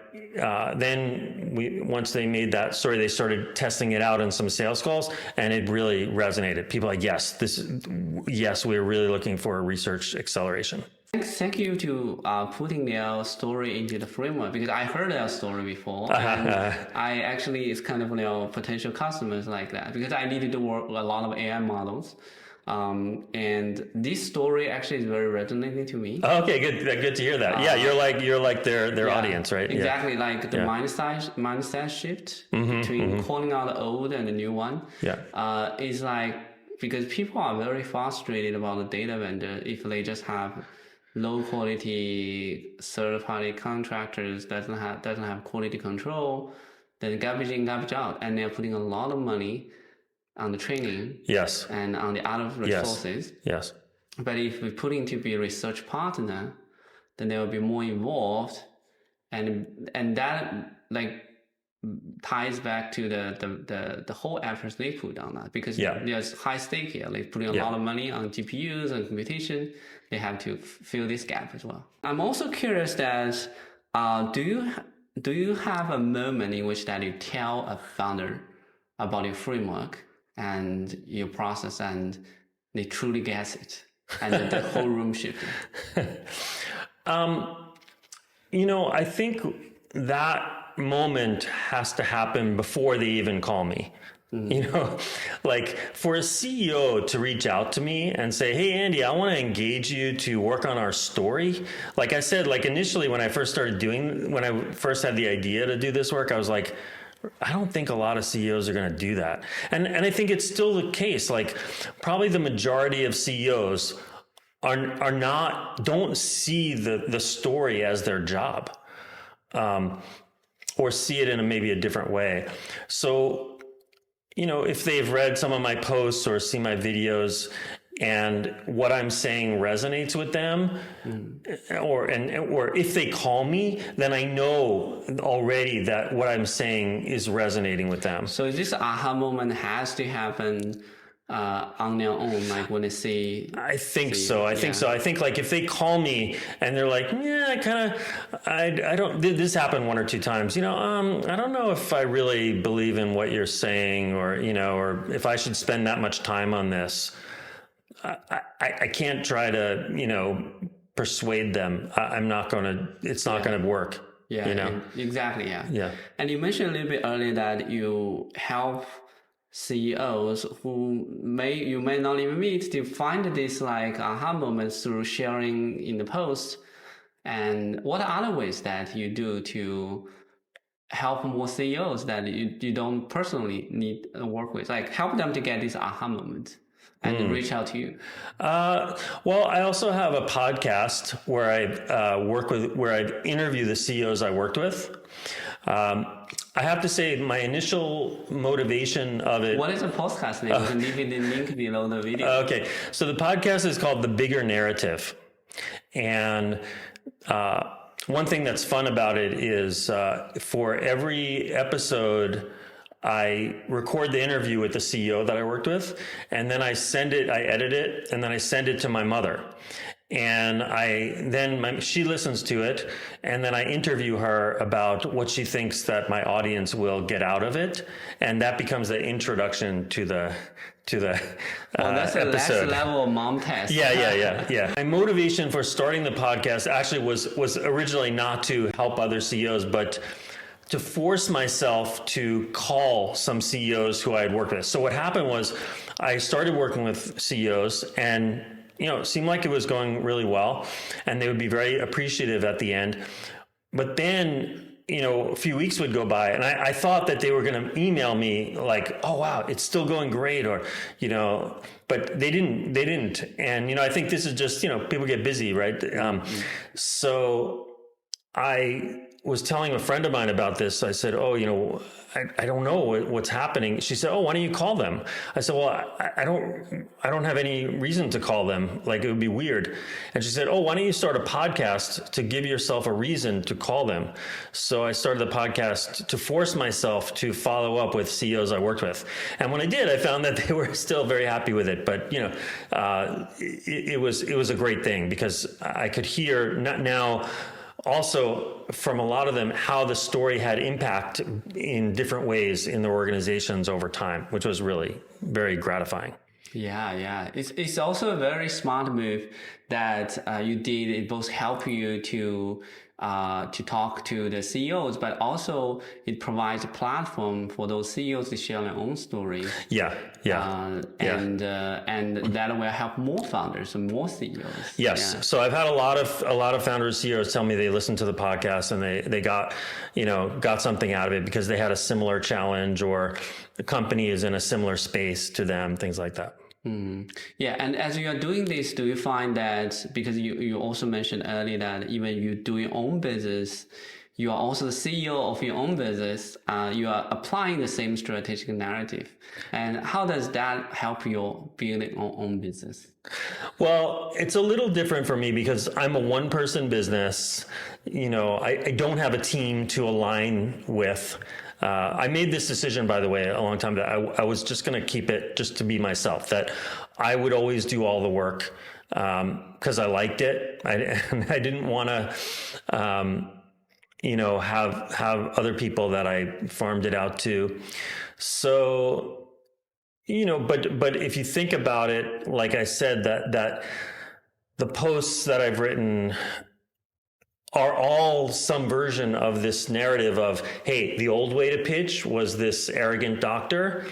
S1: then once they made that story, they started testing it out in some sales calls, and it really resonated. People are like, yes, we're really looking for a research acceleration.
S2: Thank you to putting their story into the framework, because I heard their story before, and I actually it's kind of potential customers like that, because I needed to work with a lot of AI models, and this story actually is very resonating to me.
S1: Okay, good to hear that. You're like their audience, right?
S2: Exactly, like the mindset shift between calling out the old and the new one. Is like, because people are very frustrated about the data vendor if they just have low quality third-party contractors doesn't have quality control, then garbage in, garbage out, and they're putting a lot of money on the training, and on the other resources. But if we put in to be a research partner, then they will be more involved, and that like ties back to the whole efforts they put on that, because there's high stake here. They're putting a lot of money on GPUs and computation. They have to fill this gap as well. I'm also curious that do you have a moment in which that you tell a founder about your framework and your process, and they truly get it, and the whole room shifted?
S1: I think that moment has to happen before they even call me. Like for a CEO to reach out to me and say, hey, Andy, I want to engage you to work on our story. Like I said, like initially when I first had the idea to do this work, I was like, I don't think a lot of CEOs are going to do that. And I think it's still the case. Like probably the majority of CEOs don't see the story as their job, or see it in maybe a different way. So, if they've read some of my posts or seen my videos and what I'm saying resonates with them, or if they call me, then I know already that what I'm saying is resonating with them.
S2: So this aha moment has to happen on their own, like when they see.
S1: I think so. I think like if they call me and they're like, I don't. This happened one or two times. I don't know if I really believe in what you're saying, or if I should spend that much time on this. I can't try to persuade them. I'm not gonna. It's not gonna work.
S2: Exactly. And you mentioned a little bit earlier that you help CEOs who you may not even meet to find this like aha moments through sharing in the post. And what are other ways that you do to help more CEOs that you don't personally need to work with, like help them to get this aha moment and reach out to you?
S1: Well, I also have a podcast where I interview the CEOs I worked with. I have to say, my initial motivation of it.
S2: What is the podcast name? You can leave it in the link below the video.
S1: Okay, so the podcast is called The Bigger Narrative, and one thing that's fun about it is for every episode, I record the interview with the CEO that I worked with, and then I edit it, and then I send it to my mother. And she listens to it, and then I interview her about what she thinks that my audience will get out of it, and that becomes the introduction to the
S2: that's
S1: episode.
S2: The next level of mom test.
S1: Yeah. My motivation for starting the podcast actually was originally not to help other CEOs, but to force myself to call some CEOs who I had worked with. So what happened was I started working with CEOs, and seemed like it was going really well, and they would be very appreciative at the end. But then, a few weeks would go by, and I thought that they were going to email me like, "Oh wow, it's still going great," or but they didn't. And I think this is just people get busy, right? So I was telling a friend of mine about this. I said, "Oh, I don't know what's happening." She said, "Oh, why don't you call them?" I said, "Well, I don't have any reason to call them. Like, it would be weird." And she said, "Oh, why don't you start a podcast to give yourself a reason to call them?" So I started the podcast to force myself to follow up with CEOs I worked with. And when I did, I found that they were still very happy with it. But it was a great thing, because I could hear now also from a lot of them how the story had impact in different ways in their organizations over time, which was really very gratifying.
S2: Yeah. It's also a very smart move that you did. It both help you to talk to the CEOs, but also it provides a platform for those CEOs to share their own story. And that will help more founders and more CEOs.
S1: Yes. Yeah. So I've had a lot of founders, CEOs tell me they listened to the podcast and they got something out of it because they had a similar challenge, or the company is in a similar space to them, things like that.
S2: Yeah, and as you are doing this, do you find that, because you also mentioned earlier that even you do your own business, you are also the CEO of your own business, you are applying the same strategic narrative. And how does that help you building your own business?
S1: Well, it's a little different for me because I'm a one-person business. I don't have a team to align with. I made this decision, by the way, a long time ago. I was just going to keep it just to be myself, that I would always do all the work because I liked it. I didn't want to, have other people that I farmed it out to. So, but if you think about it, like I said, that the posts that I've written are all some version of this narrative of, hey, the old way to pitch was this arrogant doctor,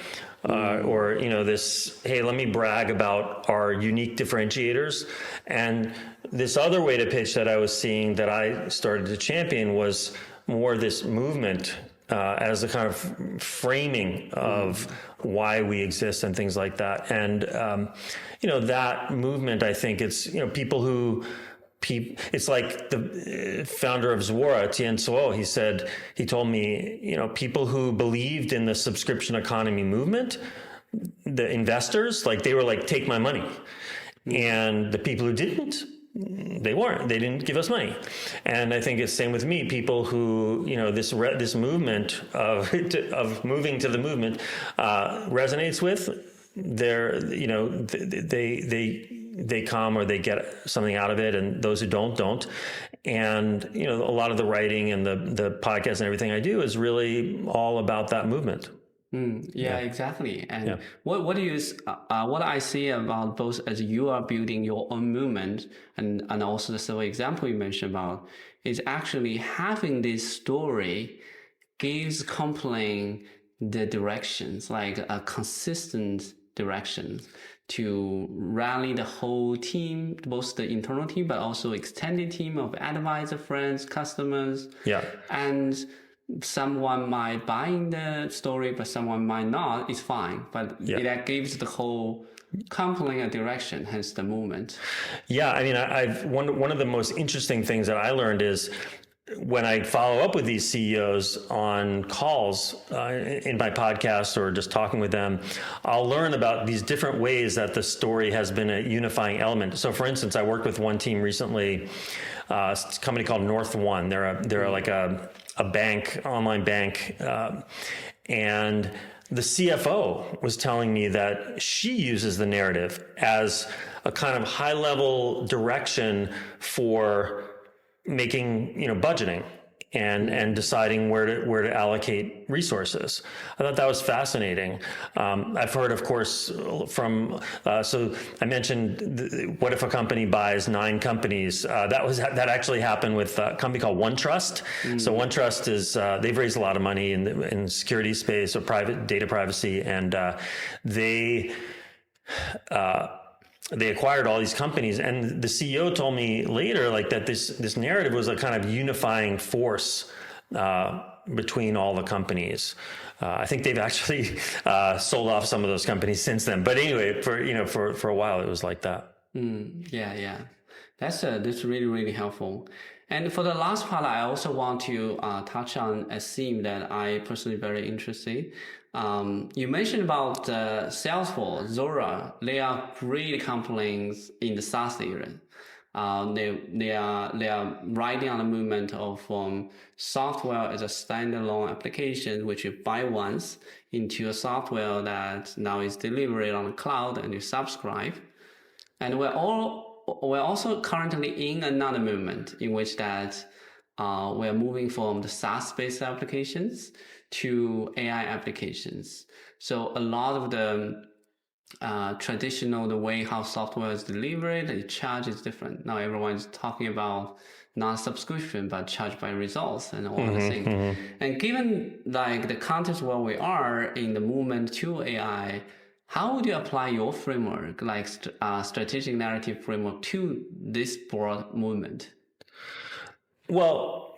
S1: or this, hey, let me brag about our unique differentiators. And this other way to pitch that I was seeing that I started to champion was more this movement as a kind of framing of why we exist and things like that. And that movement, I think it's people who. It's like the founder of Zuora, Tien Tzuo, he told me, people who believed in the subscription economy movement, the investors, they were like, take my money. And the people who didn't, they didn't give us money. And I think it's the same with me, people who, this movement of moving to the movement resonates with, they come or they get something out of it, and those who don't. And a lot of the writing and the podcast and everything I do is really all about that movement.
S2: Yeah, exactly. And what I see about both as you are building your own movement and also the silver example you mentioned about is actually having this story gives company the directions, like a consistent direction to rally the whole team, both the internal team, but also extended team of advisor, friends, customers.
S1: Yeah.
S2: And someone might buy in the story, but someone might not. It's fine. But it gives the whole company a direction, hence the movement.
S1: Yeah. I mean, one of the most interesting things that I learned is when I follow up with these CEOs on calls in my podcast or just talking with them, I'll learn about these different ways that the story has been a unifying element. So for instance, I worked with one team recently, it's a company called North One. They're like a bank, online bank. And the CFO was telling me that she uses the narrative as a kind of high level direction for making, budgeting and deciding where to allocate resources. I thought that was fascinating. I've heard, of course, from, so I mentioned, what if a company buys 9 companies? That actually happened with a company called OneTrust. So OneTrust is, they've raised a lot of money in security space or private data privacy. And they they acquired all these companies, and the CEO told me later, like, that this narrative was a kind of unifying force between all the companies. I think they've actually sold off some of those companies since then. But anyway, for a while it was like that.
S2: Yeah. That's really, really helpful. And for the last part, I also want to touch on a theme that I personally very interested. You mentioned about Salesforce, Zuora. They are great companies in the SaaS area. They are riding on the movement of software as a standalone application, which you buy once, into a software that now is delivered on the cloud and you subscribe. And we're also currently in another movement in which that we're moving from the SaaS-based applications to AI applications. So a lot of the traditional, the way how software is delivered, the charge is different. Now everyone's talking about not subscription, but charge by results and all the things. And given like the context where we are in the movement to AI, how would you apply your framework, like strategic narrative framework, to this broad movement?
S1: Well,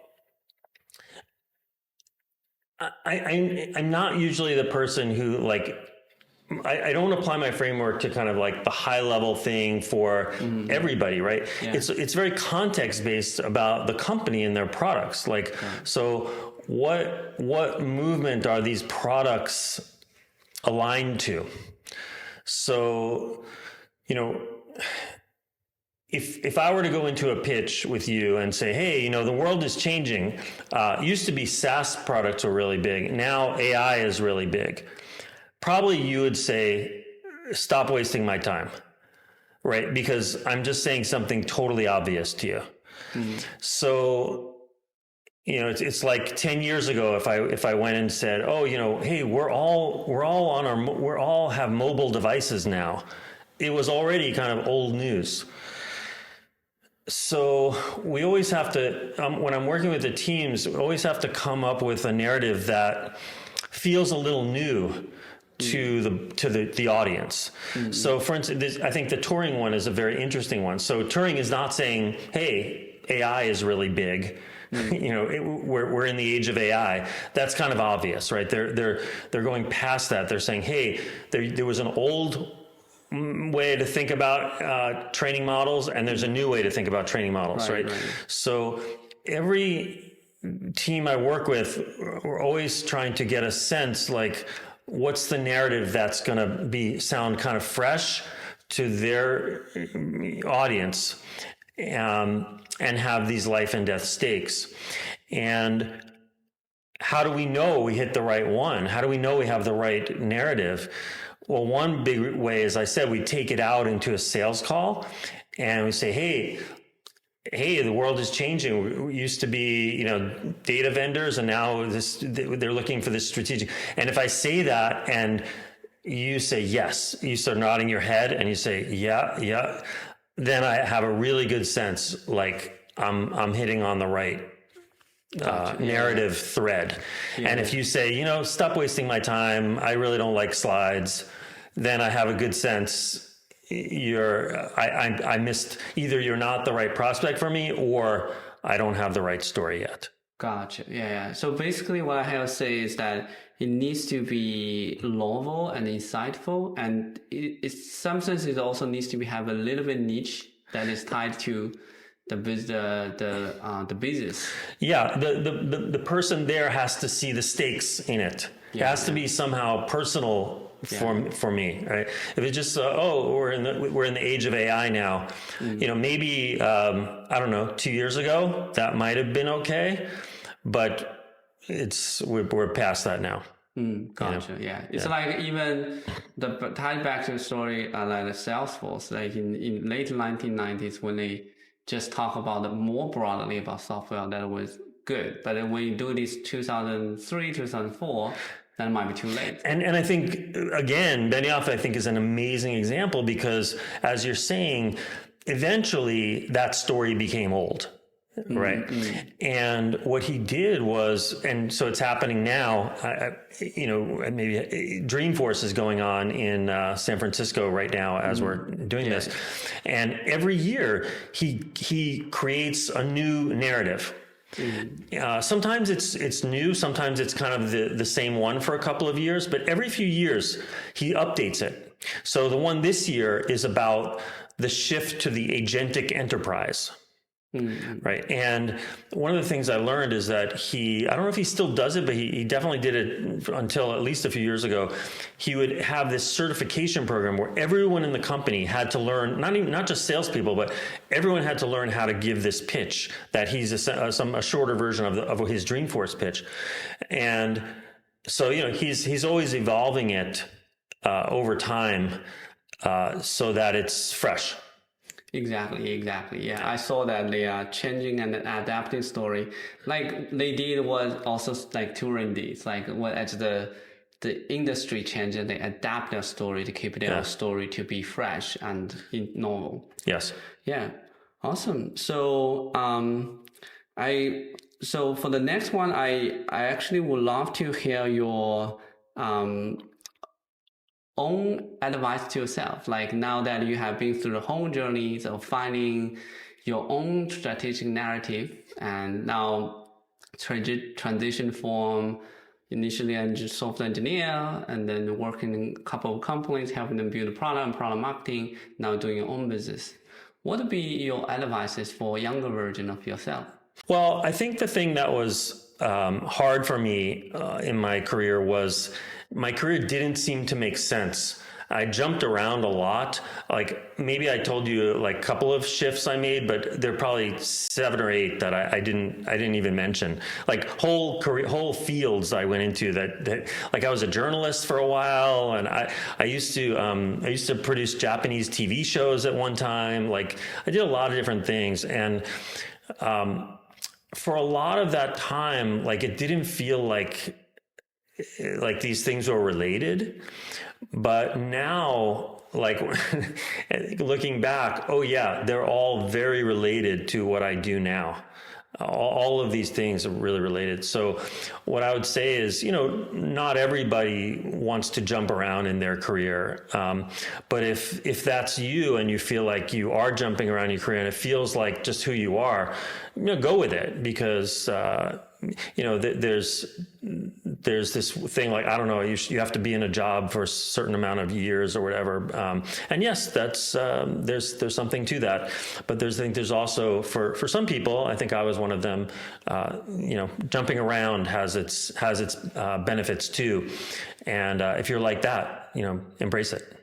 S1: I'm not usually the person who, like, I don't apply my framework to kind of like the high level thing for everybody, right? Yeah. It's very context based about the company and their products. Like, so what movement are these products aligned to? So, if I were to go into a pitch with you and say, hey, the world is changing. Used to be SaaS products were really big. Now AI is really big. Probably you would say, stop wasting my time, right? Because I'm just saying something totally obvious to you. So, it's like 10 years ago, if I went and said, oh, hey, we all have mobile devices now. It was already kind of old news. So we always have to, when I'm working with the teams, we always have to come up with a narrative that feels a little new to the audience. So for instance, I think the Turing one is a very interesting one. So Turing is not saying, hey, AI is really big. We're in the age of AI. That's kind of obvious, right? They're going past that. They're saying, hey, there was an old way to think about training models, and there's a new way to think about training models, right? So every team I work with, we're always trying to get a sense, like, what's the narrative that's going to sound kind of fresh to their audience, and have these life and death stakes. And how do we know we hit the right one? How do we know we have the right narrative? Well, one big way, as I said, we take it out into a sales call and we say, hey, the world is changing. We used to be, data vendors, and now they're looking for this strategic. And if I say that and you say yes, you start nodding your head and you say, yeah, then I have a really good sense, like I'm hitting on the right narrative thread. And if you say, stop wasting my time, I really don't like slides, then I have a good sense I missed, either you're not the right prospect for me, or I don't have the right story yet.
S2: Gotcha. Yeah. So basically what I have to say is that it needs to be novel and insightful, and in some sense it also needs to have a little bit niche that is tied to the business. Yeah,
S1: the person there has to see the stakes in it. It has to be somehow personal for me, right? If it's just we're in the age of AI now, maybe I don't know, 2 years ago that might have been okay, but we're past that now.
S2: Gotcha. It's like even tied back to the story like the Salesforce, like in late 1990s when they just talk about more broadly about software, that was good. But then when you do this 2003, 2004, that might be too late.
S1: And I think, again, Benioff, I think, is an amazing example because, as you're saying, eventually that story became old. Right. And what he did was, and so it's happening now, maybe Dreamforce is going on in San Francisco right now as we're doing this. And every year he creates a new narrative. Sometimes it's new, sometimes it's kind of the same one for a couple of years, but every few years he updates it. So the one this year is about the shift to the agentic enterprise. Right. And one of the things I learned is that I don't know if he still does it, but he definitely did it until at least a few years ago. He would have this certification program where everyone in the company had to learn, not just salespeople, but everyone had to learn how to give this pitch that he's a shorter version of his Dreamforce pitch. And so, he's always evolving it over time so that it's fresh.
S2: Exactly. Yeah, I saw that they are changing and adapting story. Like they did what also like Turing did. It's like as the industry changes, they adapt their story to keep their story to be fresh and novel.
S1: Yes.
S2: Yeah. Awesome. So so for the next one, I actually would love to hear your own advice to yourself, like now that you have been through the whole journey of finding your own strategic narrative and now transition from initially a software engineer and then working in a couple of companies, helping them build a product and product marketing, now doing your own business. What would be your advices for a younger version of yourself?
S1: Well, I think the thing that was hard for me in my career was my career didn't seem to make sense. I jumped around a lot. Like maybe I told you like a couple of shifts I made, but there are probably 7 or 8 that I didn't even mention. Like whole fields I went into that like I was a journalist for a while, and I used to produce Japanese TV shows at one time. Like I did a lot of different things, and for a lot of that time, like it didn't feel like these things were related. But now, like looking back, oh yeah, they're all very related to what I do now. All of these things are really related. So what I would say is, not everybody wants to jump around in their career. But if that's you and you feel like you are jumping around in your career and it feels like just who you are, go with it, because there's this thing like, I don't know, you have to be in a job for a certain amount of years or whatever. And yes, that's, there's something to that, but I think there's also for some people, I think I was one of them, jumping around has its benefits too. And if you're like that, embrace it.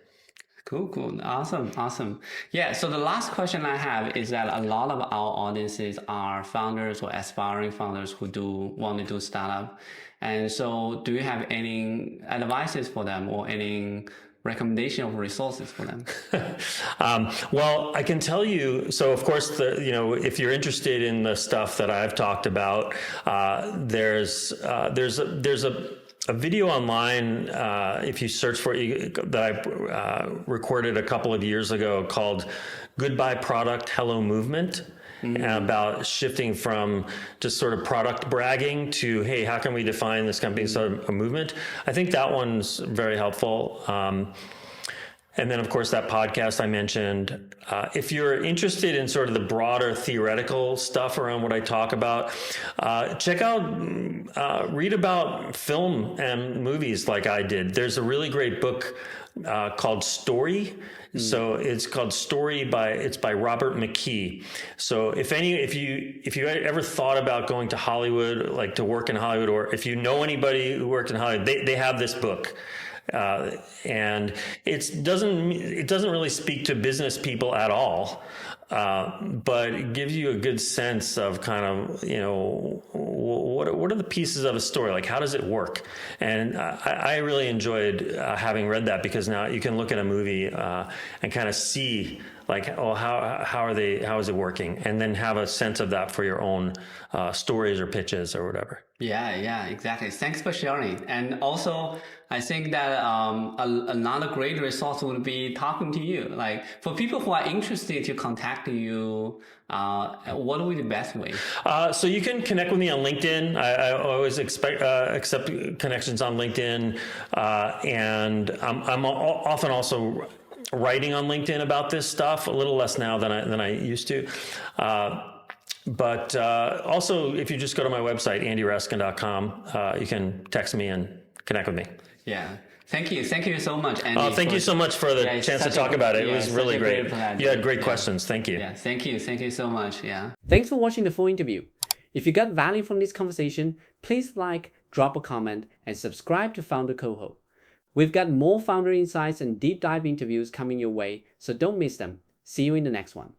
S2: Cool. Awesome. Yeah. So the last question I have is that a lot of our audiences are founders or aspiring founders who want to do startup. And so do you have any advices for them or any recommendation of resources for them?
S1: Well, I can tell you, so of course, if you're interested in the stuff that I've talked about, there's a video online, if you search for it, that I recorded a couple of years ago called Goodbye Product, Hello Movement, about shifting from just sort of product bragging to, hey, how can we define this company as a movement? I think that one's very helpful. And then, of course, that podcast I mentioned. If you're interested in sort of the broader theoretical stuff around what I talk about, check out, read about film and movies like I did. There's a really great book called Story. So it's called Story it's by Robert McKee. So if you ever thought about going to Hollywood, like to work in Hollywood, or if you know anybody who worked in Hollywood, they have this book. And it doesn't really speak to business people at all, but it gives you a good sense of kind of, what are the pieces of a story? Like, how does it work? And I really enjoyed having read that, because now you can look at a movie and kind of see like, oh, how is it working? And then have a sense of that for your own stories or pitches or whatever.
S2: Yeah, exactly. Thanks for sharing. And also, I think that another great resource would be talking to you. Like for people who are interested to contact contact you? What would be the best way?
S1: So you can connect with me on LinkedIn. I always accept connections on LinkedIn, and I'm often also writing on LinkedIn about this stuff. A little less now than I used to. But also, if you just go to my website, andyraskin.com, you can text me and connect with me.
S2: Yeah. Thank you so much, Andy.
S1: Thank you so much for the chance to talk about it. It was really great. You had great questions. Thank you.
S2: Yeah, thank you so much. Yeah.
S3: Thanks for watching the full interview. If you got value from this conversation, please like, drop a comment, and subscribe to FounderCoHo. We've got more founder insights and deep dive interviews coming your way, so don't miss them. See you in the next one.